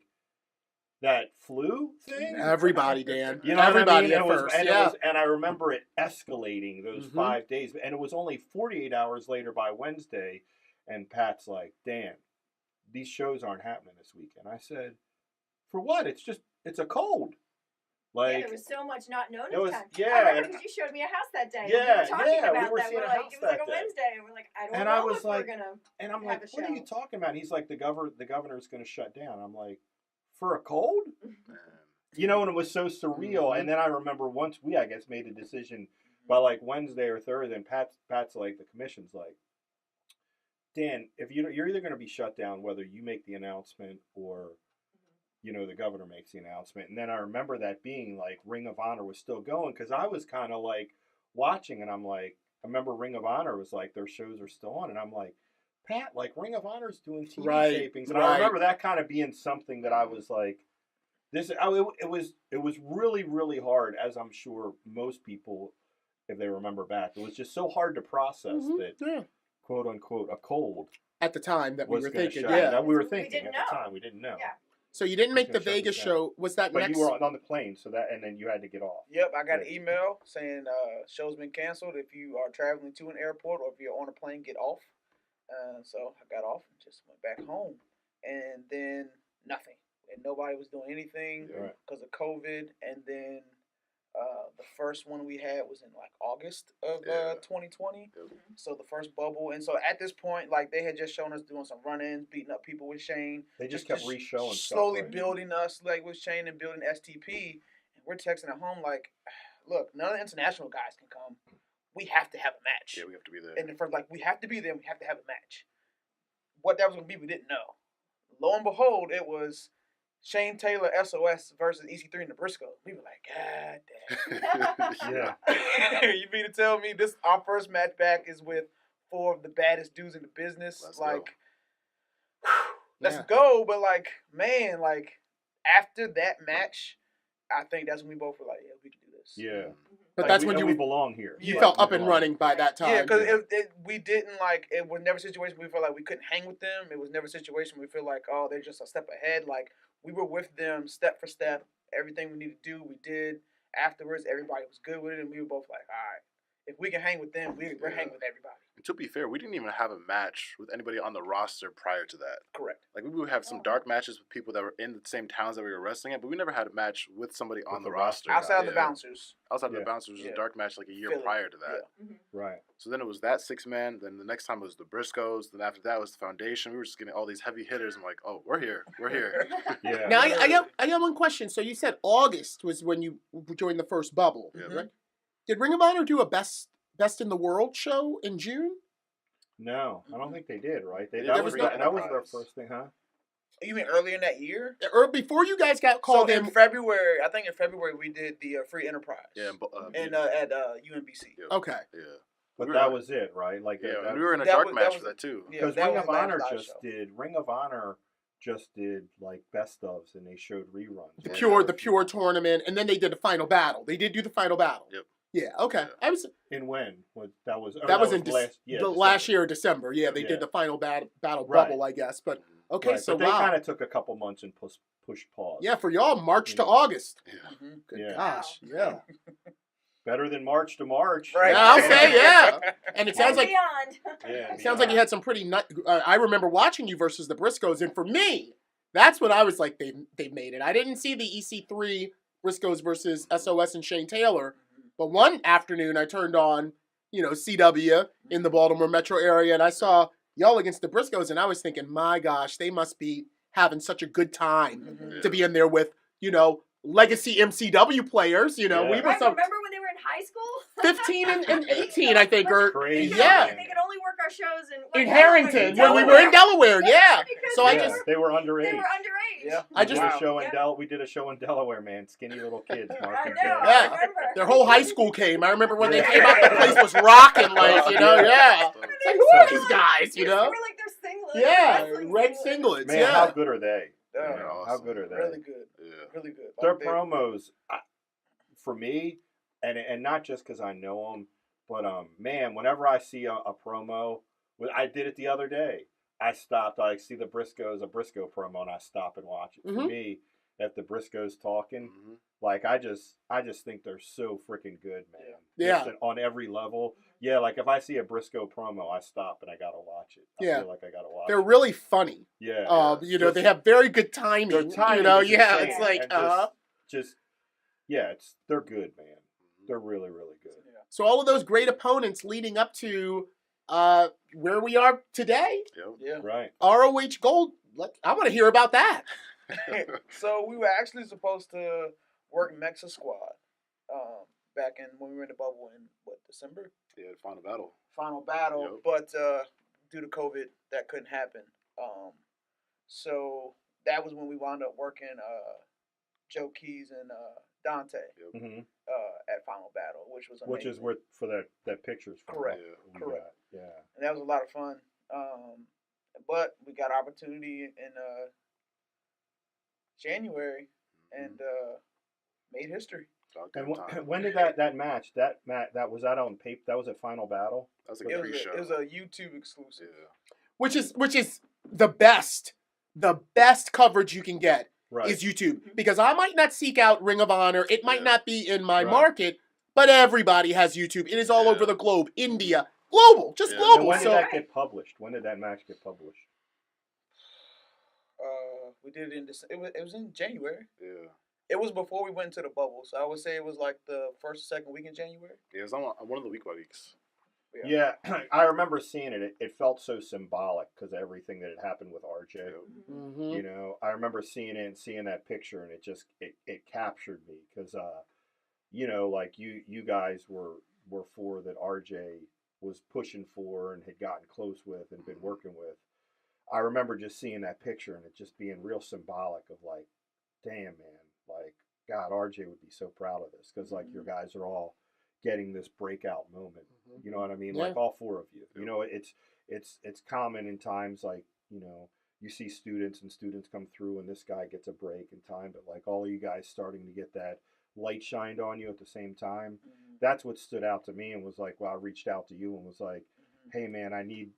"That flu thing?" Everybody, Dan. You know what Everybody I mean? at first. Yeah. And I remember it escalating those Mhm. 5 days. And it was only 48 hours later by Wednesday. And Pat's like, "Dan, these shows aren't happening this weekend." I said, "For what? It's a cold." Like, there was so much not known it at the was- time. yeah, I remember and- because you showed me a house that day. Yeah, and we were talking yeah, we about were that. seeing We're a like, house it was like that a day. Wednesday, and we're like, I don't And know I was if like- we're gonna. and I'm have like, a "What are you show." talking about?" He's like, the governor's going to shut down. I'm like, "For a cold?" And it was so surreal. And then I remember once we, I guess, made a decision by like Wednesday or Thursday, and Pat's like, the commission's like, "Dan, if you're either going to be shut down, whether you make the announcement or, the governor makes the announcement." And then I remember that being like Ring of Honor was still going because I was kind of like watching, and I'm like, I remember Ring of Honor was like, their shows are still on, and I'm like, "Pat, like Ring of Honor's doing TV Right, tapings," and right. I remember that kind of being something that I was like, it was really, really hard, as I'm sure most people, if they remember back, it was just so hard to process that, Yeah. quote unquote, a cold At the time that we was were going to thinking. shut. Yeah. That we were We thinking didn't at know. the time. We didn't know. Yeah. So you didn't make the Gonna shut Vegas this show. Was that But next? you were on the plane, and then you had to get off. Yep, I got an email saying show's been canceled. If you are traveling to an airport or if you're on a plane, get off. So I got off and just went back home, and then nothing, and nobody was doing anything Right. because of COVID. And then the first one we had was in like August of Yeah. 2020. Yep. So the first bubble, and so at this point, like they had just shown us doing some run-ins, beating up people with Shane. They just kept re-showing stuff, slowly right? building us like with Shane and building STP. And we're texting at home like, look, none of the international guys can come. We have to have a match. Yeah, we have to be there. And for like we have to be there. We have to have a match. What that was gonna be, we didn't know. Lo and behold, it was Shane Taylor SOS versus EC3 and the Briscoe. We were like, God damn. Yeah. You mean to tell me this our first match back is with 4 of the baddest dudes in the business? Let's like, go. let's Yeah. go. But like, man, like after that match, I think that's when we both were like, yeah, we can do this. Yeah. But Like, that's we, when and you we belong here. you Yeah. felt We up and belong. running by that time. Yeah, because we didn't like it was never a situation we felt like we couldn't hang with them. It was never a situation we feel like, oh, they're just a step ahead. Like we were with them step for step. Everything we needed to do, we did. Afterwards, everybody was good with it, and we were both like, all right, if we can hang with them, we're hanging with everybody. And to be fair, we didn't even have a match with anybody on the roster prior to that. Correct. Like we would have some dark matches with people that were in the same towns that we were wrestling at, but we never had a match with somebody on the the roster. Outside of the Yeah. bouncers. Outside of Yeah. the bouncers, was Yeah. a dark match like a year Philly. prior to that. Yeah. Right. So then it was that 6-man. Then the next time was the Briscoes. Then after that was the Foundation. We were just getting all these heavy hitters. I'm like, oh, we're here. We're here. Yeah. Now I got one question. So you said August was when you joined the first bubble, Yeah. right? Did Ring of Honor do a best in the world show in June? No, I don't think they did. Right? Yeah, That there was was no that was their Enterprise. first thing, huh? You mean earlier in that year? Or before you guys got called so in? in February, I think in February we did the Free Enterprise. Yeah. And at UMBC. yeah. Okay. Yeah. But We that were- was it, right? Like Yeah, that, and we were in a that dark was- match that for was- that too. Yeah, because that Ring was of the last Honor live just show. did like best ofs, and they showed reruns. The right? pure tournament, and then they did the final battle. They did do the final battle. Yep. Yeah. Okay. Yeah. I was In when? That was in last last year, December. Yeah, they Yeah. did the final battle Right. bubble, I guess. But okay, Right, so but they wow. kind of took a couple months and pushed pause. Yeah, for y'all, March to Yeah. August. Yeah. Mhm. Good Yeah. gosh. Yeah. Better than March to March. Right. Yeah, I'll say, yeah. And it sounds And like beyond. Yeah. it sounds like you had some pretty I remember watching you versus the Briscoes, and for me, that's when I was like, they made it. I didn't see the EC3 Briscoes versus SOS and Shane Taylor, but one afternoon I turned on CW in the Baltimore metro area, and I saw y'all against the Briscoes, and I was thinking, my gosh, they must be having such a good time to be in there with, legacy MCW players. We were Right, some remember when they were in high school? 15 and 18, I think, or Crazy. yeah. They could only work our shows In Harrington, when we were in Delaware, yeah. So they were underage. They were underage. Yeah. I just- We did a show in Delaware, man. Skinny little kids. Mark I and know. Joe. I Yeah. remember. Their whole high school came. I remember when they came out, the place was rocking, yeah. It's like, who are these guys, They were like their singlets. Yeah, wrestling red singlets. singlets, Man, yeah. how good are they? Yeah. How good are they? Really good. Yeah. Really good. Their Like, they- promos, for me, and not just because I know them, but man, whenever I see a promo, I did it the other day. I stopped. I see a Briscoe promo, and I stop and watch it. For me, if the Briscoes talking, like I just think they're so freaking good, man. Yeah. Just on every level. Yeah, like if I see a Briscoe promo, I stop and I gotta watch it. I feel like I gotta watch They're it. really funny. Yeah. They have very good timing. Their timing is yeah, insane, it's like, and they're good, man. They're really, really good. So all of those great opponents leading up to where we are today, Yep. Yeah. Right. ROH Gold. I want to hear about that. So we were actually supposed to work Mexa Squad back in when we were in the bubble in December? Yeah, final battle. Final battle, Yep. but due to COVID, that couldn't happen. So that was when we wound up working Joe Keys and Dante Mm-hmm. at Final Battle, which was amazing. Which is where for that pictures. From, Correct. we Correct. got. Yeah. And that was a lot of fun. But we got opportunity in January and made history. And when did that match? That was that on tape? That was a Final Battle. That was a It pre-show. was a YouTube exclusive. Yeah. Which is the best coverage you can get Right. is YouTube, because I might not seek out Ring of Honor. It might Yeah. not be in my Right. market, but everybody has YouTube. It is all Yeah. over the globe, India, global, just Yeah. And global. when did So that get published? When did that match get published? We did it in it was in January. Yeah. It was before we went into the bubble, so I would say it was like the first or second week in January. Yeah, it was on one of the week by weeks. Yeah, I remember seeing it. It felt so symbolic because of everything that had happened with RJ. Mhm. I remember seeing it and seeing that picture, and it captured me because, like you guys were for that RJ was pushing for and had gotten close with and been working with. I remember just seeing that picture and it just being real symbolic of like, damn man, like God, RJ would be so proud of this because like your guys are all getting this breakout moment. You know what I mean? Yeah. Like all four of you. You know, it's common in times like, you see students come through and this guy gets a break in time, but like all of you guys starting to get that light shined on you at the same time. That's what stood out to me and was like, well, I reached out to you and was like, hey man, I need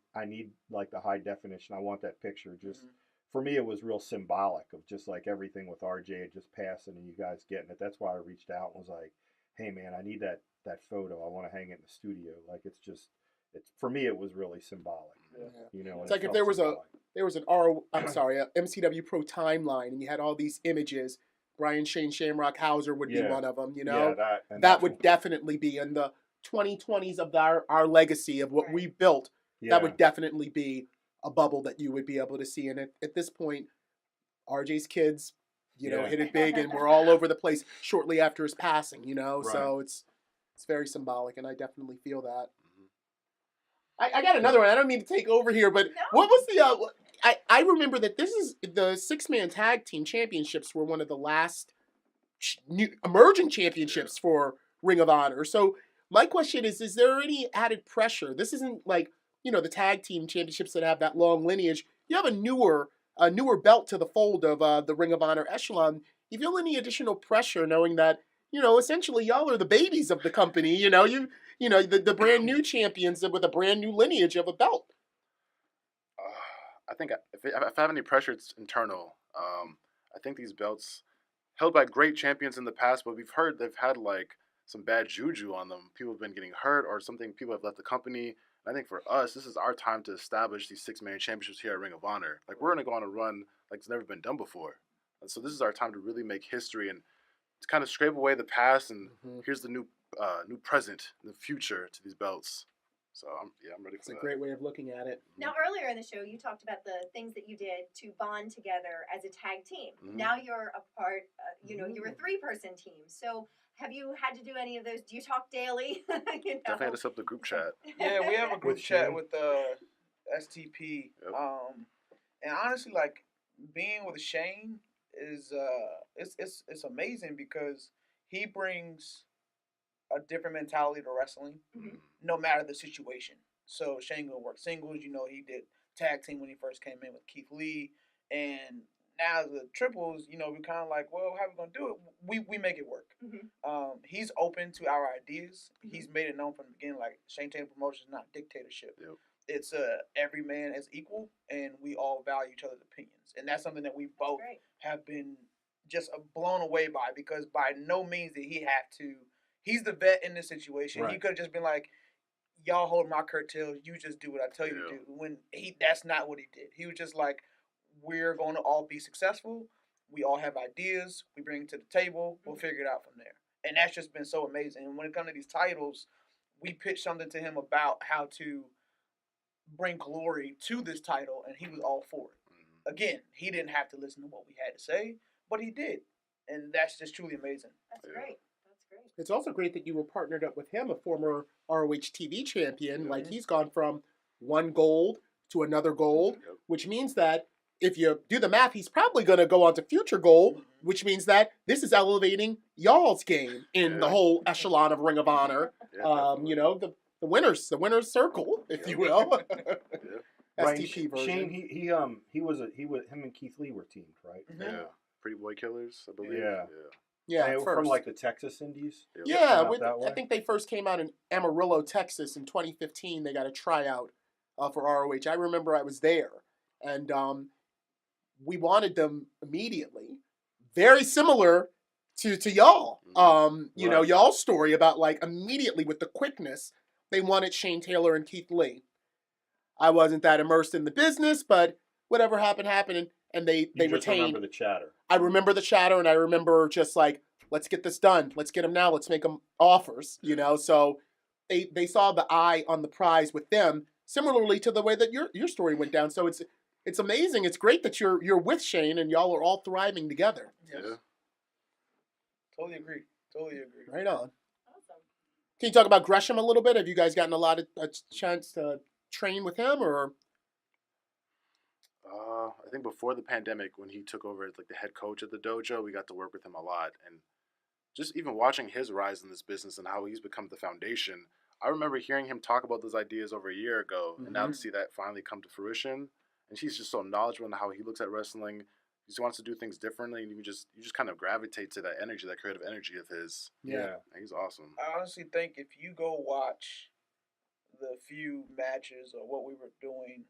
like the high definition. I want that picture. Just for me, it was real symbolic of just like everything with RJ just passing and you guys getting it. That's why I reached out and was like, hey man, I need that photo. I want to hang it in the studio. Like it's for me, it was really symbolic. Yeah. And It's like it if felt there was a MCW Pro timeline and you had all these images. Brian Shane Shamrock Hauser would be one of them. Yeah, that would definitely be in the 2020s of our legacy of what we built. Yeah. That would definitely be a bubble that you would be able to see. And at this point, RJ's kids, hit it big, and we're all over the place shortly after his passing. So it's very symbolic, and I definitely feel that. I got another one. I don't mean to take over here, but what was the? I remember that this is the 6-man tag team championships were one of the last new emerging championships for Ring of Honor. So my question is there any added pressure? This isn't like the tag team championships that have that long lineage. You have a newer belt to the fold of the Ring of Honor echelon. You feel any additional pressure knowing that essentially y'all are the babies of the company? The brand new champions with a brand new lineage of a belt. I think if I have any pressure, it's internal. I think these belts held by great champions in the past, but we've heard they've had like some bad juju on them. People have been getting hurt or something. People have left the company. And I think for us, this is our time to establish these 6-man championships here at Ring of Honor. Like we're going to go on a run like it's never been done before. And so this is our time to really make history and kind of scrape away the past, and Mhm. here's the new present, the future to these belts. So I'm ready for It's a that. great way of looking at it. Now, earlier in the show, you talked about the things that you did to bond together as a tag team. Mhm. Now you're a part, you're a 3-person team. So have you had to do any of those? Do you talk daily? Definitely had to set up the group chat. Yeah, we have a group With chat Shane? with STP. Yep. And honestly, like being with Shane is it's amazing because he brings a different mentality to wrestling, no matter the situation. So Shane will work singles. He did tag team when he first came in with Keith Lee, and now the triples. We're kind of like, well, how are we gonna do it? We make it work. He's open to our ideas. He's made it known from the beginning, like Shane Taylor Promotions is not dictatorship. Yep. It's every man is equal, and we all value each other's opinions, and that's something that we both Great. have been just blown away by, because by no means did he have to. He's the vet in this situation. He Right. could have just been like, y'all hold my curtails, you just do what I tell you to do. When that's not what he did. He was just like, we're going to all be successful. We all have ideas. We bring it to the table. We'll figure it out from there. And that's just been so amazing. And when it comes to these titles, we pitched something to him about how to bring glory to this title, and he was all for it. Again, he didn't have to listen to what we had to say, but he did. And that's just truly amazing. That's great. That's great. It's also great that you were partnered up with him, a former ROH TV champion. Like, he's gone from one gold to another gold, which means that if you do the math, he's probably going to go on to future gold, which means that this is elevating y'all's game in the whole echelon of Ring of Honor. The winner's circle, if you will. Right. STP version. Shane, him and Keith Lee were teamed, right? Yeah. Pretty Boy Killers, I believe. Yeah. Yeah, They at were from first. like the Texas Indies. Yeah, Out that way? I think they first came out in Amarillo, Texas in 2015. They got a tryout for ROH. I remember I was there, and we wanted them immediately. Very similar to y'all. Y'all's story about, like, immediately with the quickness, they wanted Shane Taylor and Keith Lee. I wasn't that immersed in the business, but whatever happened, and they You just retained. remember the chatter. I remember the chatter, and I remember just like, let's get this done. Let's get them now. Let's make them offers, So they saw the eye on the prize with them, similarly to the way that your story went down. So it's amazing. It's great that you're with Shane and y'all are all thriving together. Yes. Yeah. Totally agree. Right on. Awesome. Can you talk about Gresham a little bit? Have you guys gotten a chance to train with him, or? I think before the pandemic, when he took over as like the head coach at the dojo, we got to work with him a lot, and just even watching his rise in this business and how he's become the foundation. I remember hearing him talk about those ideas over a year ago, and now to see that finally come to fruition. And he's just so knowledgeable in how he looks at wrestling. He just wants to do things differently, and you just kind of gravitate to that energy, that creative energy of his. Yeah. And he's awesome. I honestly think if you go watch the few matches or what we were doing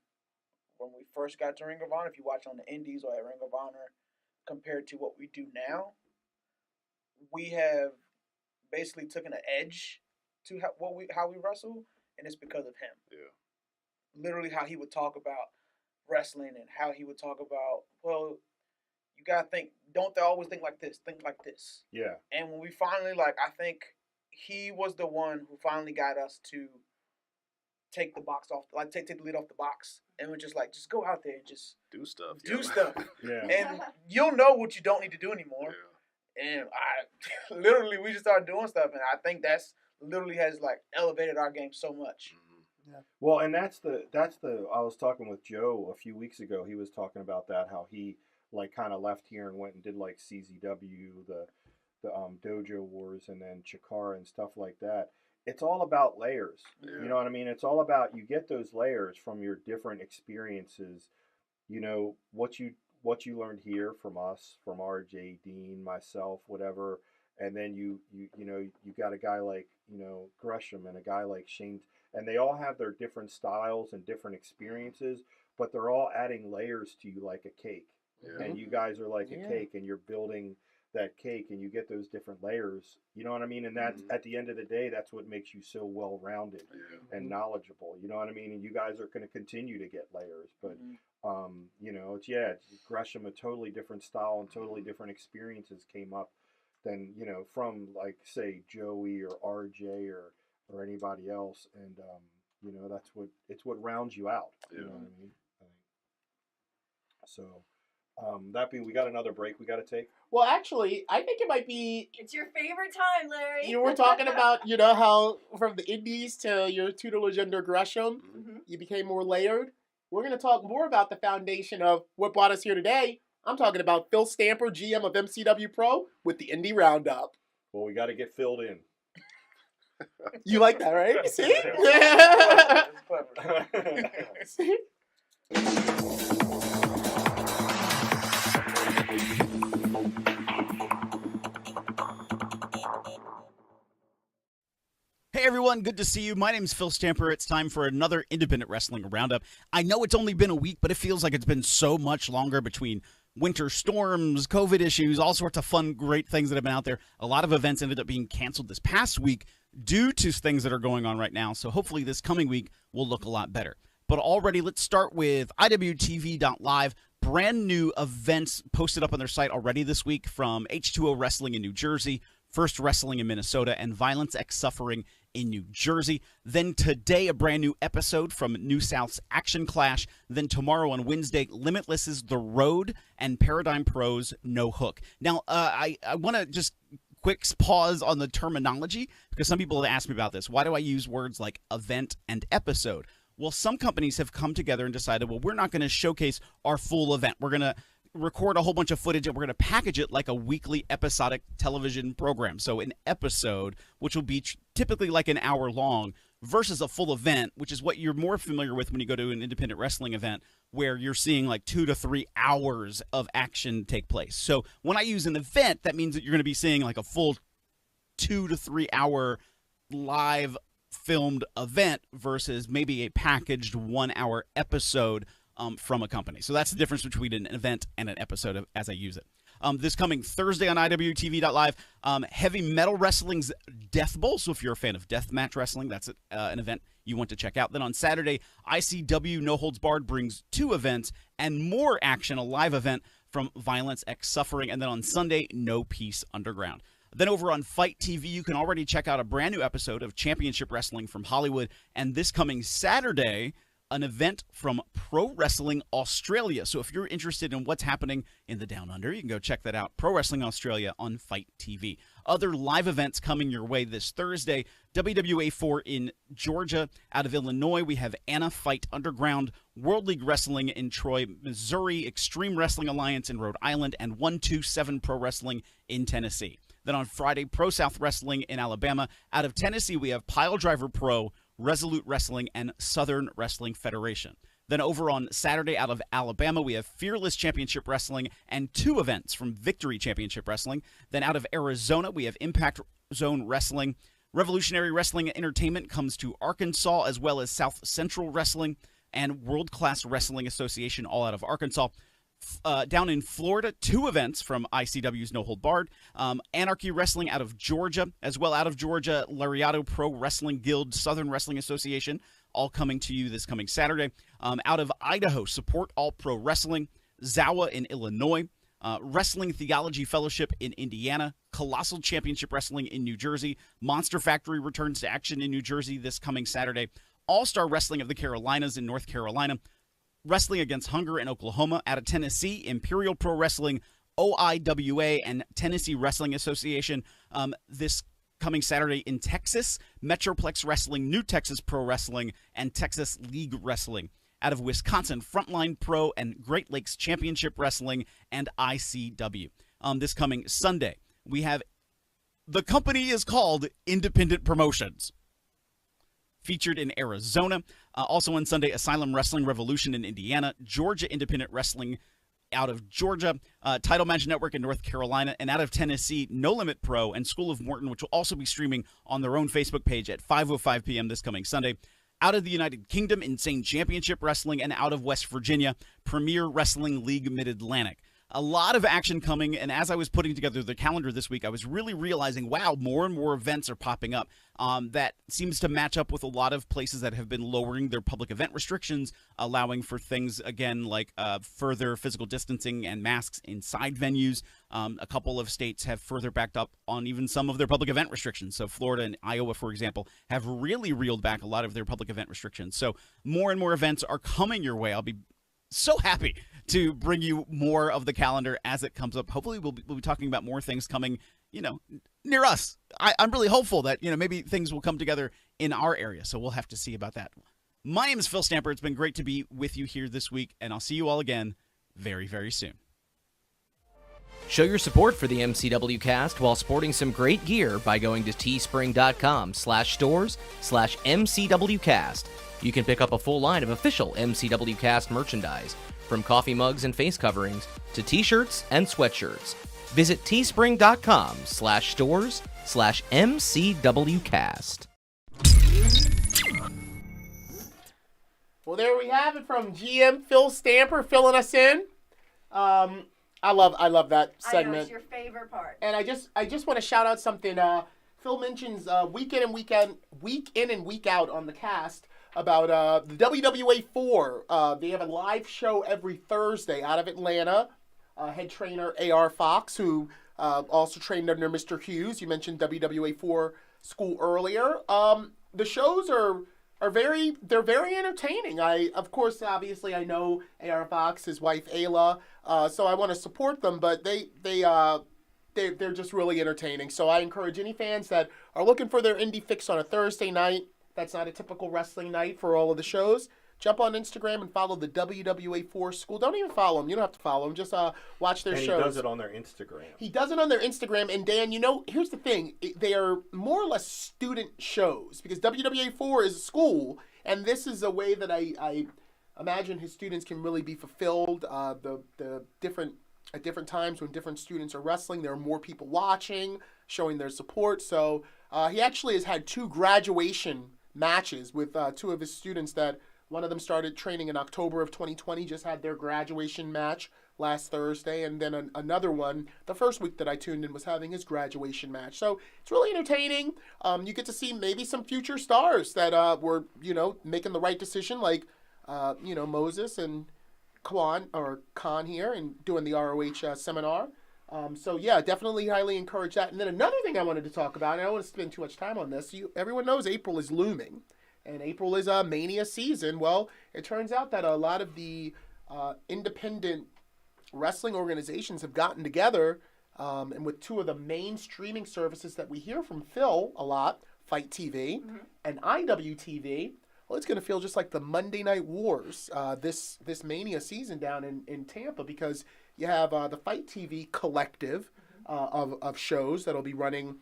when we first got to Ring of Honor, if you watch on the Indies or at Ring of Honor, compared to what we do now, we have basically taken an edge to how we wrestle, and it's because of him. Yeah. Literally how he would talk about wrestling and how he would talk about, well, you gotta think, don't they always think like this, think like this. Yeah. And when we finally, I think he was the one who finally got us to take the box off, take the lid off the box, and we're just just go out there and just do stuff. do stuff. Yeah. And you'll know what you don't need to do anymore. Yeah. And I literally, we just started doing stuff, and I think that's literally has elevated our game so much. Well, and that's the I was talking with Joe a few weeks ago. He was talking about that, how he kind of left here and went and did CZW, the Dojo Wars, and then Chikara and stuff like that. It's all about layers. Yeah. You know what I mean? It's all about, you get those layers from your different experiences. What you learned here from us, from RJ, Dean, myself, whatever, and then you got a guy like Gresham and a guy like Shane, and they all have their different styles and different experiences, but they're all adding layers to you like a cake. Yeah. And you guys are like a cake, and you're building that cake, and you get those different layers. You know what I mean? And that's at the end of the day, that's what makes you so well rounded and knowledgeable. You know what I mean? And you guys are going to continue to get layers, but it's Gresham, a totally different style and totally different experiences came up than from like say Joey or RJ or anybody else, and that's what rounds you out. You know what I mean? So that being, we got another break we got to take. Well, actually, I think it might be. It's your favorite time, Larry. You were talking about, how from the indies to your tutelage under Gresham, you became more layered. We're going to talk more about the foundation of what brought us here today. I'm talking about Phil Stamper, GM of MCW Pro, with the Indie Roundup. Well, we got to get filled in. You like that, right? See? See? Hey everyone, good to see you. My name's Phil Stamper. It's time for another Independent Wrestling Roundup. I know it's only been a week, but it feels like it's been so much longer between winter storms, COVID issues, all sorts of fun, great things that have been out there. A lot of events ended up being canceled this past week due to things that are going on right now, so hopefully this coming week will look a lot better. But already, let's start with IWTV.live. Brand new events posted up on their site already this week from H2O Wrestling in New Jersey, First Wrestling in Minnesota, and Violence X Suffering in New Jersey. Then today, a brand new episode from New South's Action Clash. Then tomorrow on Wednesday, Limitless's The Road and Paradigm Pro's No Hook. Now, I want to just quick pause on the terminology because some people have asked me about this. Why do I use words like event and episode? Well, some companies have come together and decided, well, we're not going to showcase our full event. We're going to record a whole bunch of footage and we're going to package it like a weekly episodic television program. So an episode, which will be typically like an hour long, versus a full event, which is what you're more familiar with when you go to an independent wrestling event, where you're seeing like 2 to 3 hours of action take place. So when I use an event, that means that you're going to be seeing like a full 2 to 3 hour live filmed event versus maybe a packaged 1 hour episode from a company. So that's the difference between an event and an episode as I use it. This coming Thursday on IWTV.live, Heavy Metal Wrestling's Death Bowl. So if you're a fan of deathmatch wrestling, that's an event you want to check out. Then on Saturday, ICW No Holds Barred brings 2 events and more action, a live event from Violence X Suffering. And then on Sunday, No Peace Underground. Then over on Fight TV, you can already check out a brand new episode of Championship Wrestling from Hollywood. And this coming Saturday, an event from Pro Wrestling Australia. So if you're interested in what's happening in the Down Under, you can go check that out. Pro Wrestling Australia on Fight TV. Other live events coming your way this Thursday. WWA 4 in Georgia. Out of Illinois, we have Anna Fight Underground, World League Wrestling in Troy, Missouri, Extreme Wrestling Alliance in Rhode Island, and 127 Pro Wrestling in Tennessee. Then on Friday, Pro South Wrestling in Alabama. Out of Tennessee, we have Pile Driver Pro, Resolute Wrestling, and Southern Wrestling Federation. Then over on Saturday, out of Alabama, we have Fearless Championship Wrestling and 2 events from Victory Championship Wrestling. Then out of Arizona, we have Impact Zone Wrestling. Revolutionary Wrestling Entertainment comes to Arkansas, as well as South Central Wrestling and World Class Wrestling Association, all out of Arkansas. Down in Florida, 2 events from ICW's No Hold Barred. Anarchy Wrestling out of Georgia, as well out of Georgia, Lariado Pro Wrestling Guild, Southern Wrestling Association, all coming to you this coming Saturday. Out of Idaho, Support All Pro Wrestling, Zawa in Illinois, Wrestling Theology Fellowship in Indiana, Colossal Championship Wrestling in New Jersey, Monster Factory returns to action in New Jersey this coming Saturday, All-Star Wrestling of the Carolinas in North Carolina, Wrestling Against Hunger in Oklahoma. Out of Tennessee, Imperial Pro Wrestling, OIWA, and Tennessee Wrestling Association. This coming Saturday in Texas, Metroplex Wrestling, New Texas Pro Wrestling, and Texas League Wrestling. Out of Wisconsin, Frontline Pro and Great Lakes Championship Wrestling and ICW. This coming Sunday, we have, the company is called Independent Promotions. Featured in Arizona. Also on Sunday, Asylum Wrestling Revolution in Indiana, Georgia Independent Wrestling out of Georgia, Title Match Network in North Carolina, and out of Tennessee, No Limit Pro and School of Morton, which will also be streaming on their own Facebook page at 5:05 p.m. this coming Sunday. Out of the United Kingdom, Insane Championship Wrestling, and out of West Virginia, Premier Wrestling League Mid-Atlantic. a lot of action coming, and as I was putting together the calendar this week, I was really realizing, wow, more and more events are popping up. That seems to match up with a lot of places that have been lowering their public event restrictions, allowing for things, again, like further physical distancing and masks inside venues. A couple of states have further backed up on even some of their public event restrictions. So Florida and Iowa, for example, have really reeled back a lot of their public event restrictions. So more and more events are coming your way. I'll be so happy to bring you more of the calendar as it comes up. Hopefully we'll be talking about more things coming, near us. I'm really hopeful that, maybe things will come together in our area. So we'll have to see about that. My name is Phil Stamper. It's been great to be with you here this week, and I'll see you all again very, very soon. Show your support for the MCW Cast while sporting some great gear by going to teespring.com/stores/MCWcast. You can pick up a full line of official MCW Cast merchandise, from coffee mugs and face coverings to t-shirts and sweatshirts. Visit teespring.com/stores/MCWcast. Well, there we have it from GM Phil Stamper filling us in. I love that segment. I know, it's your favorite part. And I just want to shout out something. Phil mentions week in and week out on the cast about the WWA 4. They have a live show every Thursday out of Atlanta. Head trainer AR Fox, who also trained under Mr. Hughes. You mentioned WWA 4 school earlier. The shows are very entertaining. Obviously I know AR Fox, his wife Ayla, so I want to support them, but they're just really entertaining. So I encourage any fans that are looking for their indie fix on a Thursday night, that's not a typical wrestling night for all of the shows, jump on Instagram and follow the WWA 4 school. Don't even follow them. You don't have to follow them. Just watch their shows. He does it on their Instagram. And Dan, here's the thing. They are more or less student shows because WWA 4 is a school, and this is a way that I imagine his students can really be fulfilled. At different times when different students are wrestling, there are more people watching, showing their support. So he actually has had 2 graduation matches with 2 of his students that one of them started training in October of 2020, just had their graduation match last Thursday, and then another one, the first week that I tuned in, was having his graduation match. So it's really entertaining. You get to see maybe some future stars that were, making the right decision, like, Moses and Khan here and doing the ROH seminar. So yeah, definitely highly encourage that. And then another thing I wanted to talk about, and I don't want to spend too much time on this, everyone knows April is looming. And April is a Mania season. Well, it turns out that a lot of the independent wrestling organizations have gotten together, and with 2 of the main streaming services that we hear from Phil a lot, Fight TV and IWTV, well, it's going to feel just like the Monday Night Wars this Mania season down in Tampa, because you have the Fight TV collective of shows that'll be running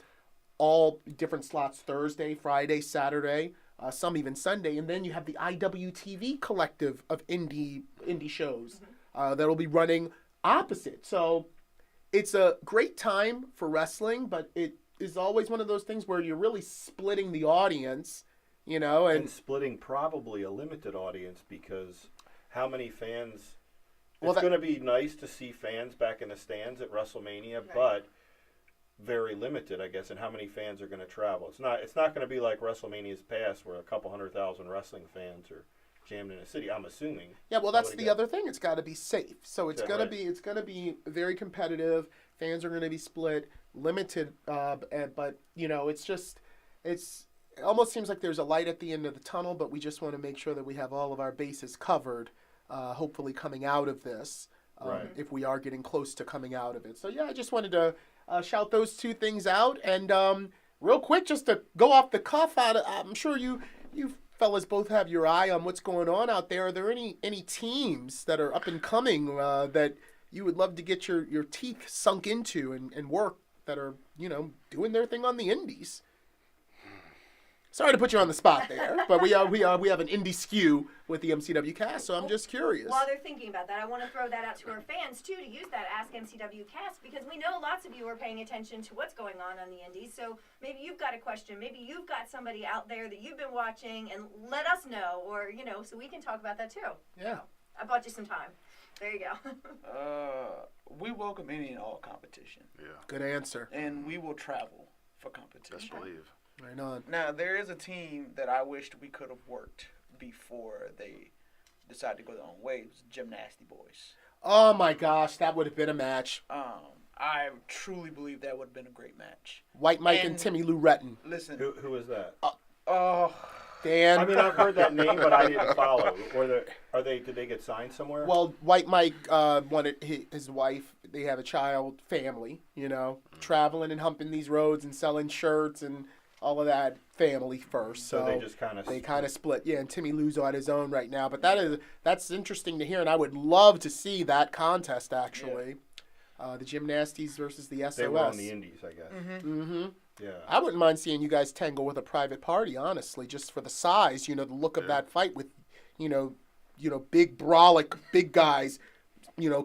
all different slots Thursday, Friday, Saturday, some even Sunday, and then you have the IWTV collective of indie shows that'll be running opposite. So it's a great time for wrestling, but it is always one of those things where you're really splitting the audience, and splitting probably a limited audience, because how many fans? It's going to be nice to see fans back in the stands at WrestleMania, right, but very limited, I guess, in how many fans are going to travel. It's not going to be like WrestleMania's past, where a couple 100,000 wrestling fans are jammed in a city, I'm assuming. Yeah, well, that's the other thing. It's got to be safe. So it's going to be very competitive. Fans are going to be split, limited, but it almost seems like there's a light at the end of the tunnel, but we just want to make sure that we have all of our bases covered, hopefully coming out of this, right, if we are getting close to coming out of it. So yeah, I just wanted to shout those 2 things out. And real quick, just to go off the cuff, I'm sure you fellas both have your eye on what's going on out there. Are there any teams that are up and coming that you would love to get your teeth sunk into and work, that are, doing their thing on the indies? Sorry to put you on the spot there, but we have an indie skew with the MCW Cast, so I'm just curious. While they're thinking about that, I want to throw that out to our fans, too, to use that Ask MCW Cast, because we know lots of you are paying attention to what's going on the indies, so maybe you've got a question, maybe you've got somebody out there that you've been watching, and let us know, or, so we can talk about that, too. Yeah. I bought you some time. There you go. We welcome any and all competition. Yeah. Good answer. And we will travel for competition. Best believe. Right on. Now, there is a team that I wished we could have worked before they decided to go their own way. It was Gymnasty Boys. Oh my gosh, that would have been a match. I truly believe that would have been a great match. White Mike and Timmy Lou Retton. Listen. Who is that? Dan. I mean, I've heard that name, but I didn't follow. Did they get signed somewhere? Well, White Mike wanted his wife. They have a child, family. Traveling and humping these roads and selling shirts and all of that. Family first. So they just kind of split. Yeah, and Timmy Lou's on his own right now. But that's interesting to hear, and I would love to see that contest actually. Yeah. The Gymnasties versus the SOS. They were on the Indies, I guess. Mm-hmm. Yeah. I wouldn't mind seeing you guys tangle with a private party, honestly, just for the size, the look of that fight with, big brolic, big guys,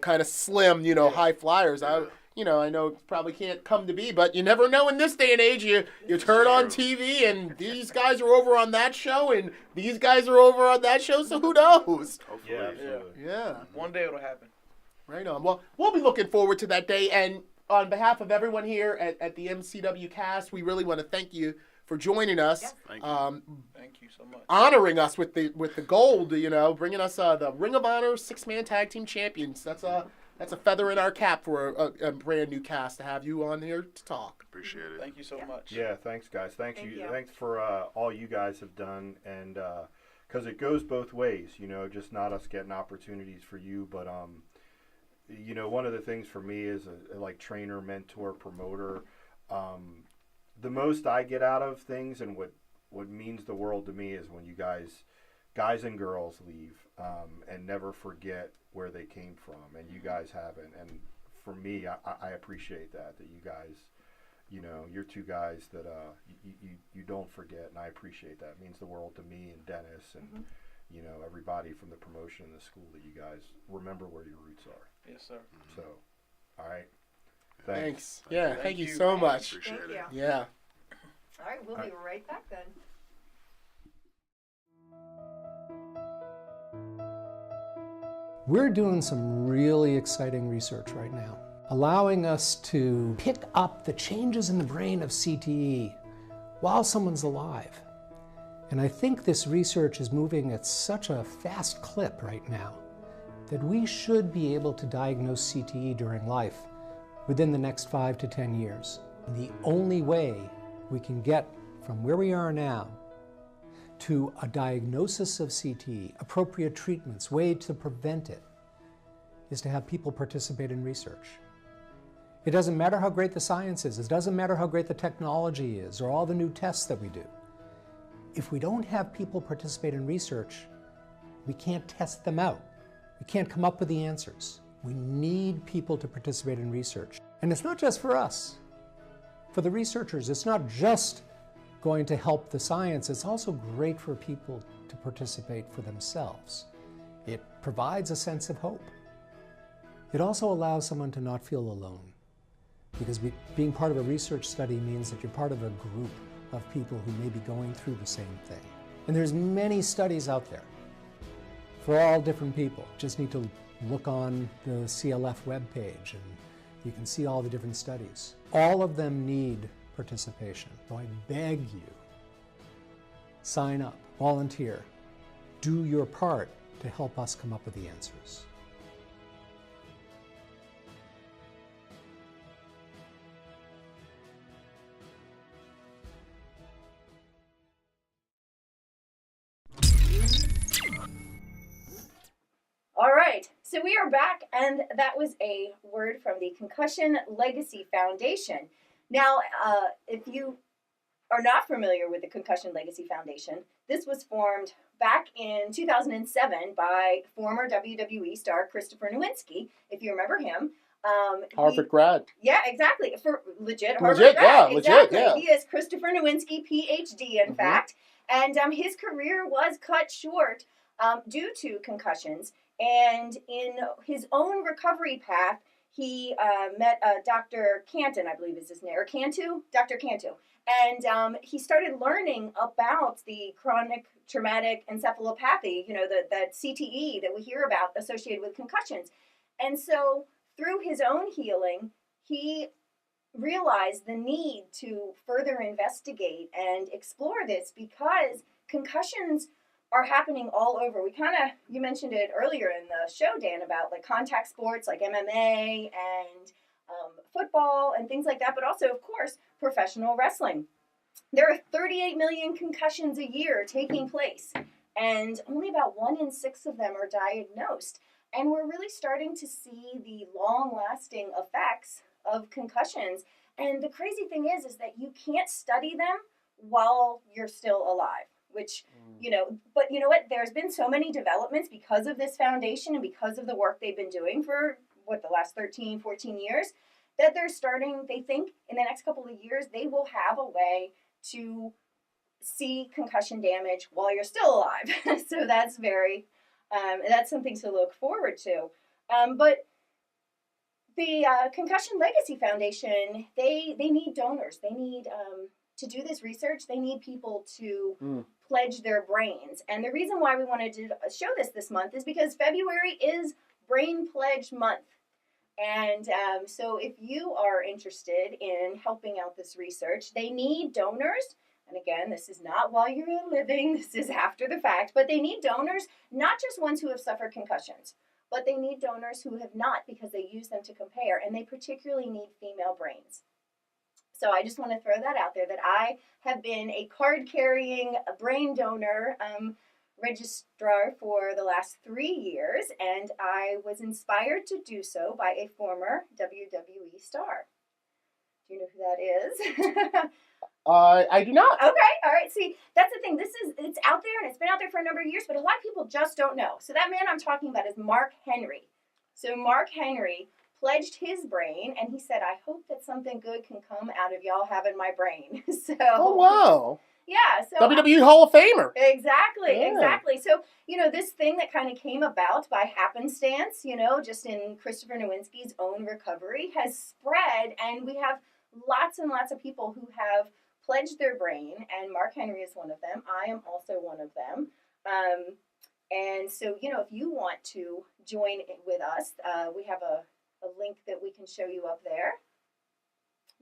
kind of slim, high flyers. Yeah. I know it probably can't come to be, but you never know in this day and age. You turn on TV and these guys are over on that show and these guys are over on that show, so who knows? Hopefully. Yeah, absolutely. Yeah. One day it'll happen. Right on. Well, we'll be looking forward to that day. And on behalf of everyone here at the MCW Cast, we really want to thank you for joining us. Yes. Thank you. Thank you so much. Honoring us with the gold, bringing us the Ring of Honor 6-man Tag Team Champions. That's a feather in our cap for a brand new cast to have you on here to talk. Appreciate it. Thank you so much. Yeah, thanks, guys. Thank you. you. Thanks for all you guys have done, and because it goes both ways, just not us getting opportunities for you, but one of the things for me is a trainer, mentor, promoter. The most I get out of things and what means the world to me is when you guys and girls leave and never forget where they came from, and you guys haven't. And for me, I appreciate that you guys, you're two guys that you don't forget, and I appreciate that. It means the world to me and Dennis and everybody from the promotion and the school that you guys remember where your roots are. Yes, sir. So, all right. Thanks. Yeah, thank you you. so much. Appreciate Thank it. you. Yeah. All right, we'll be right back then. We're doing some really exciting research right now, allowing us to pick up the changes in the brain of CTE while someone's alive. And I think this research is moving at such a fast clip right now that we should be able to diagnose CTE during life within the next 5 to 10 years. The only way we can get from where we are now to a diagnosis of CTE, appropriate treatments, way to prevent it, is to have people participate in research. It doesn't matter how great the science is, it doesn't matter how great the technology is, or all the new tests that we do. If we don't have people participate in research, we can't test them out. We can't come up with the answers. We need people to participate in research. And it's not just for us. For the researchers, it's not just going to help the science, it's also great for people to participate for themselves. It provides a sense of hope. It also allows someone to not feel alone, because being part of a research study means that you're part of a group of people who may be going through the same thing. And there's many studies out there for all different people. Just need to look on the CLF webpage and you can see all the different studies. All of them need participation. So I beg you, sign up, volunteer, do your part to help us come up with the answers. All right, so we are back, and that was a word from the Concussion Legacy Foundation. Now, if you are not familiar with the Concussion Legacy Foundation, this was formed back in 2007 by former WWE star Christopher Nowinski, if you remember him. Harvard grad. Yeah, exactly. For legit Harvard Legit, grad. yeah, Exactly. legit, yeah. He is Christopher Nowinski, PhD, in fact. And his career was cut short due to concussions. And in his own recovery path, he met Dr. Canton, I believe is his name, or Cantu? Dr. Cantu. And he started learning about the chronic traumatic encephalopathy, that CTE that we hear about associated with concussions. And so through his own healing, he realized the need to further investigate and explore this because concussions are happening all over. You mentioned it earlier in the show, Dan, about like contact sports like MMA and football and things like that, but also, of course, professional wrestling. There are 38 million concussions a year taking place, and only about 1 in 6 of them are diagnosed. And we're really starting to see the long-lasting effects of concussions. And the crazy thing is that you can't study them while you're still alive, which, but you know what? There's been so many developments because of this foundation and because of the work they've been doing for, the last 13, 14 years, that they think in the next couple of years, they will have a way to see concussion damage while you're still alive. So that's that's something to look forward to. But the Concussion Legacy Foundation, they need donors. They need, to do this research, they need people to pledge their brains. And the reason why we wanted to show this month is because February is Brain Pledge Month. And so if you are interested in helping out this research, they need donors. And again, this is not while you're living, this is after the fact, but they need donors, not just ones who have suffered concussions, but they need donors who have not because they use them to compare, and they particularly need female brains. So I just want to throw that out there, that I have been a card-carrying brain donor registrar for the last 3 years, and I was inspired to do so by a former WWE star. Do you know who that is? I do not. Okay, all right. See, that's the thing. It's out there, and it's been out there for a number of years, but a lot of people just don't know. So that man I'm talking about is Mark Henry. So Mark Henry pledged his brain, and he said, I hope that something good can come out of y'all having my brain. So. Oh, wow. Yeah. So WWE Hall of Famer. Exactly, Yeah. exactly. So, this thing that kind of came about by happenstance, just in Christopher Nowinski's own recovery, has spread, and we have lots and lots of people who have pledged their brain, and Mark Henry is one of them. I am also one of them. And so, if you want to join with us, we have a link that we can show you up there,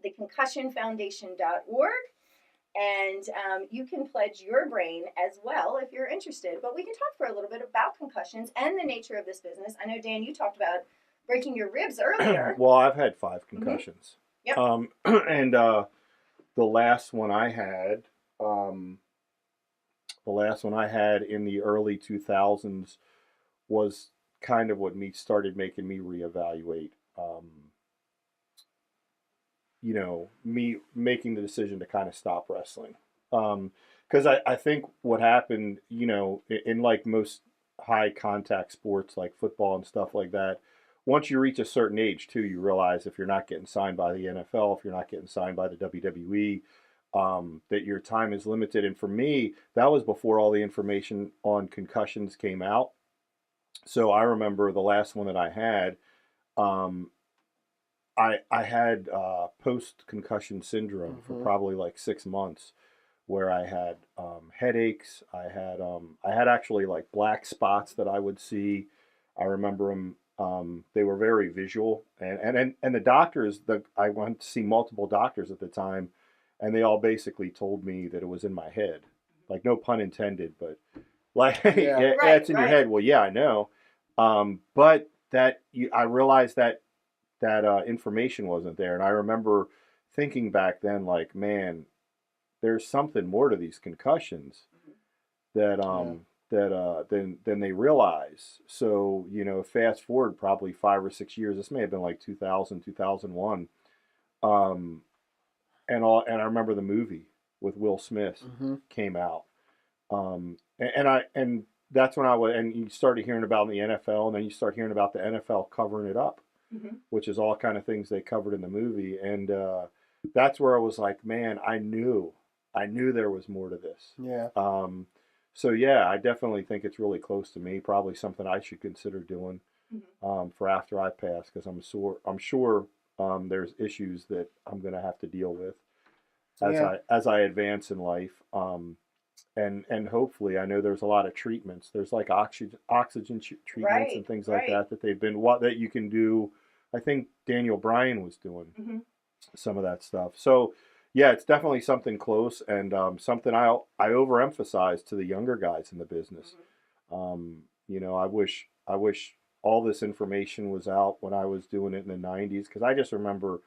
theconcussionfoundation.org. And you can pledge your brain as well if you're interested. But we can talk for a little bit about concussions and the nature of this business. I know, Dan, you talked about breaking your ribs earlier. Well, I've had 5 concussions. Yep. And the last one I had, in the early 2000s was kind of what started making me reevaluate. Me making the decision to kind of stop wrestling. Because I think what happened, in like most high contact sports like football and stuff like that, once you reach a certain age too, you realize if you're not getting signed by the NFL, if you're not getting signed by the WWE, that your time is limited. And for me, that was before all the information on concussions came out. So I remember the last one that I had, I had post-concussion syndrome for probably like 6 months, where I had headaches. I had actually like black spots that I would see. I remember them. They were very visual, and the doctors I went to see multiple doctors at the time, and they all basically told me that it was in my head, like no pun intended, but like it's in your head. Well, yeah, I know, but I realized that information wasn't there, and I remember thinking back then, like, man, there's something more to these concussions than they realize. So, fast forward probably 5 or 6 years, this may have been like 2000, 2001. And I remember the movie with Will Smith came out. And that's when and you started hearing about in the NFL, and then you start hearing about the NFL covering it up, which is all kind of things they covered in the movie. And that's where I was like, man, I knew there was more to this. Yeah. So yeah, I definitely think it's really close to me. Probably something I should consider doing for after I pass, because I'm sure there's issues that I'm going to have to deal with as I advance in life. and hopefully, I know there's a lot of treatments. There's like oxygen treatments and things like that they've been that you can do. I think Daniel Bryan was doing some of that stuff. So yeah, it's definitely something close and something I overemphasize to the younger guys in the business. You know, I wish all this information was out when I was doing it in the 90s, because I just remember,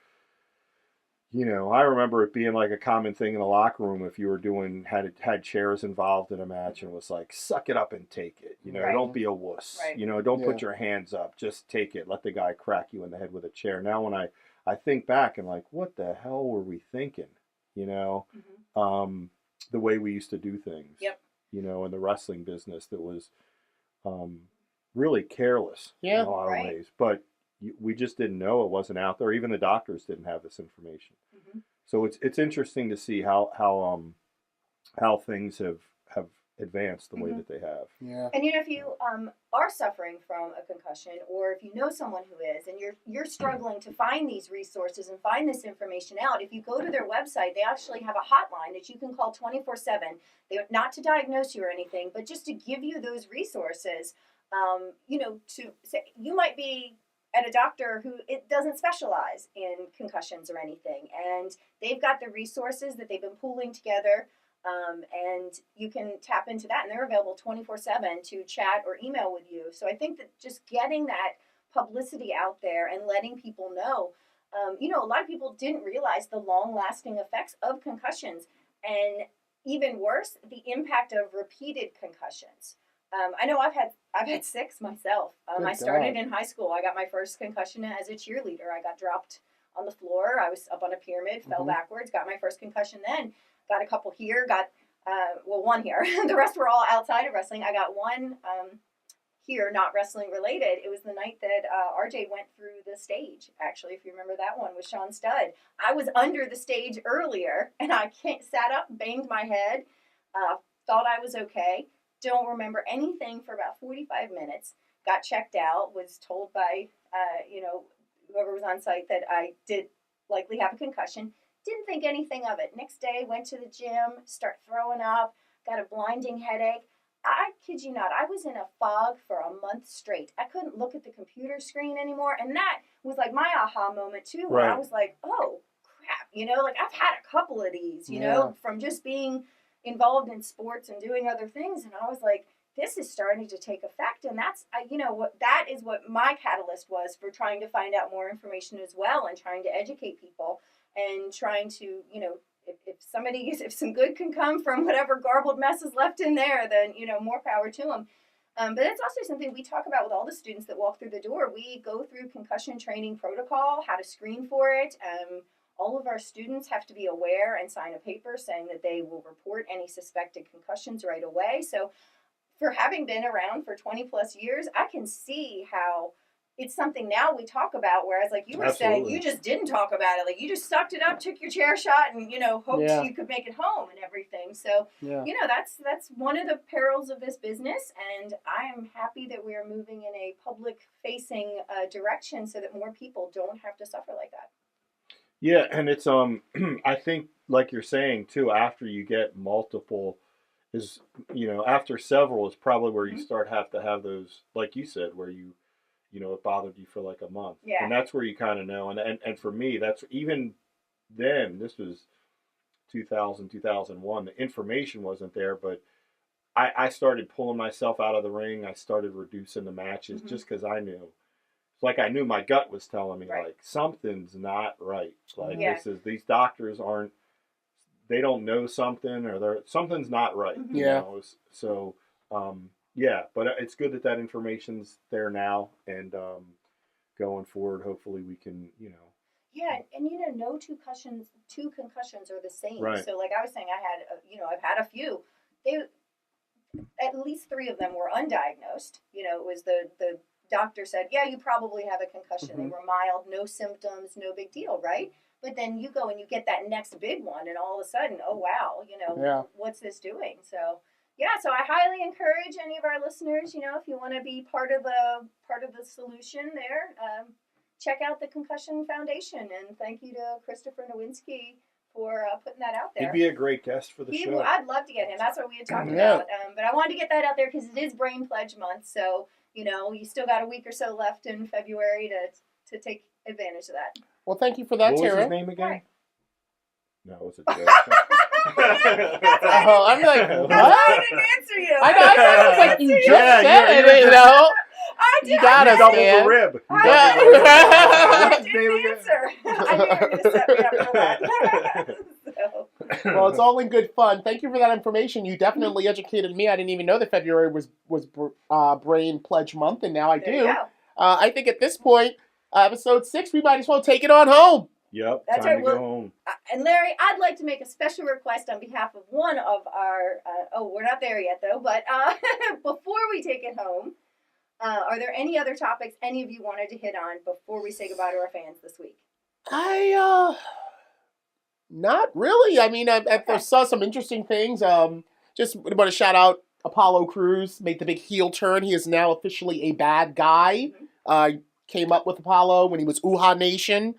you know, I remember it being like a common thing in the locker room if you were doing had chairs involved in a match, and it was like, suck it up and take it. You know, don't be a wuss. You know, don't put your hands up. Just take it. Let the guy crack you in the head with a chair. Now when I think back and like, what the hell were we thinking? You know, the way we used to do things. You know, in the wrestling business that was really careless in a lot of ways. But we just didn't know, it wasn't out there. Even the doctors didn't have this information. So it's interesting to see how things have advanced the way that they have. And you know, if you are suffering from a concussion, or if you know someone who is, and you're struggling to find these resources and find this information out, if you go to their website, they actually have a hotline that you can call 24/7. They're not to diagnose you or anything, but just to give you those resources. You know, to say you might be at a doctor who it doesn't specialize in concussions or anything, and they've got the resources that they've been pooling together, and you can tap into that, and they're available 24/7 to chat or email with you. So I think that just getting that publicity out there and letting people know, you know, a lot of people didn't realize the long-lasting effects of concussions, and even worse, the impact of repeated concussions. I know I've had 6 myself. I started in high school. I got my first concussion as a cheerleader. I got dropped on the floor. I was up on a pyramid, fell backwards, got my first concussion then. Got a couple here, one here. The rest were all outside of wrestling. I got one here, not wrestling related. It was the night that RJ went through the stage, actually, if you remember that one with Sean Studd. I was under the stage earlier, and I sat up, banged my head, thought I was okay. Don't remember anything for about 45 minutes. Got checked out, was told by, you know, whoever was on site that I did likely have a concussion. Didn't think anything of it. Next day, went to the gym, start throwing up, got a blinding headache. I kid you not, I was in a fog for a month straight. I couldn't look at the computer screen anymore. And that was like my aha moment too, where I was like, oh, crap. You know, like I've had a couple of these, you know, from just being involved in sports and doing other things, and I was like, this is starting to take effect. And that's, you know, that is what my catalyst was for trying to find out more information as well, and trying to educate people, and trying to, you know, if some good can come from whatever garbled mess is left in there, then, you know, more power to them. But it's also something we talk about with all the students that walk through the door. We go through concussion training protocol, how to screen for it. All of our students have to be aware and sign a paper saying that they will report any suspected concussions right away. So for having been around for 20 plus years, I can see how it's something now we talk about, whereas like you were saying, you just didn't talk about it. Like you just sucked it up, took your chair shot, and, you know, hoped you could make it home and everything. So, you know, that's one of the perils of this business. And I am happy that we are moving in a public facing direction so that more people don't have to suffer like that. Yeah, and it's I think like you're saying too, after you get multiple is, you know, after several is probably where you start have to have those, like you said, where you know, it bothered you for like a month. And that's where you kind of know. And for me, that's even then, this was 2000, 2001, the information wasn't there, but I started pulling myself out of the ring. I started reducing the matches just because I knew. Like I knew my gut was telling me like something's not right. Like these doctors they don't know something, or something's not right. You know? So but it's good that information's there now, and going forward, hopefully we can, you know. Yeah, and you know, no two concussions are the same. Right. So like I was saying, I've had a few. At least 3 of them were undiagnosed. You know, it was the doctor said, yeah, you probably have a concussion. They were mild, no symptoms, no big deal, right? But then you go and you get that next big one, and all of a sudden, oh wow, you know, what's this doing? So so I highly encourage any of our listeners, you know, if you want to be part of the solution there, check out the Concussion Foundation, and thank you to Christopher Nowinski for putting that out there. He'd be a great guest for the show. I'd love to get him. That's what we had talked Yeah. about. But I wanted to get that out there because it is Brain Pledge Month. So, you know, you still got a week or so left in February to take advantage of that. Well, thank you for that, What was Tara. his name again? Right. No, it was a joke. Oh, I'm like, what? I didn't answer you. I thought it was like you just Yeah, said you're it, you know? I did. You got You us, doubled man. the rib. You Yeah. doubled the rib. What's I his name didn't again? answer. I knew you were going to set me up for that. So. Well, it's all in good fun. Thank you for that information. You definitely educated me. I didn't even know that February was Brain Pledge Month, and now I There do. you go. I think at this point, episode 6, we might as well take it on home. Yep, That's time right, to well- go home. And Larry, I'd like to make a special request on behalf of one of our, we're not there yet though, but before we take it home, are there any other topics any of you wanted to hit on before we say goodbye to our fans this week? Not really. I mean, I saw some interesting things. Just want to shout out Apollo Crews, made the big heel turn. He is now officially a bad guy. Came up with Apollo when he was Uha Nation.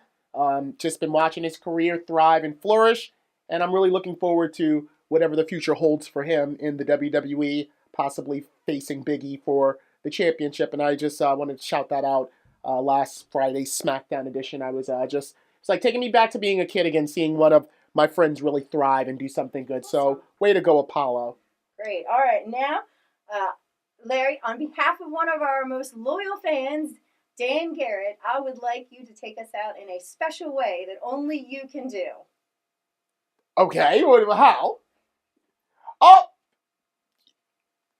Just been watching his career thrive and flourish, and I'm really looking forward to whatever the future holds for him in the WWE, possibly facing Big E for the championship. And I just wanted to shout that out. Last Friday's SmackDown edition, I was it's like taking me back to being a kid again, seeing one of my friends really thrive and do something good. So, way to go, Apollo. Great. All right. Now, Larry, on behalf of one of our most loyal fans, Dan Garrett, I would like you to take us out in a special way that only you can do. Okay, how? Oh!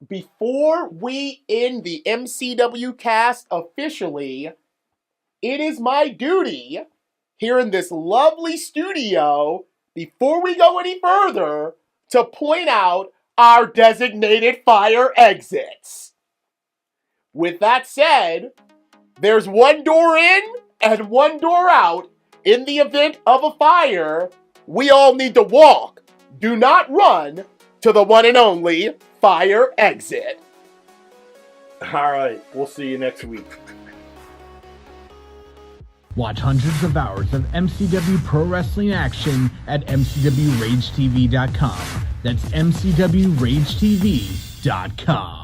Before we end the MCW cast officially, it is my duty here in this lovely studio, before we go any further, to point out our designated fire exits. With that said, there's one door in and one door out. In the event of a fire, we all need to walk. Do not run to the one and only fire exit. All right, we'll see you next week. Watch hundreds of hours of MCW Pro Wrestling action at MCWRageTV.com. That's MCWRageTV.com.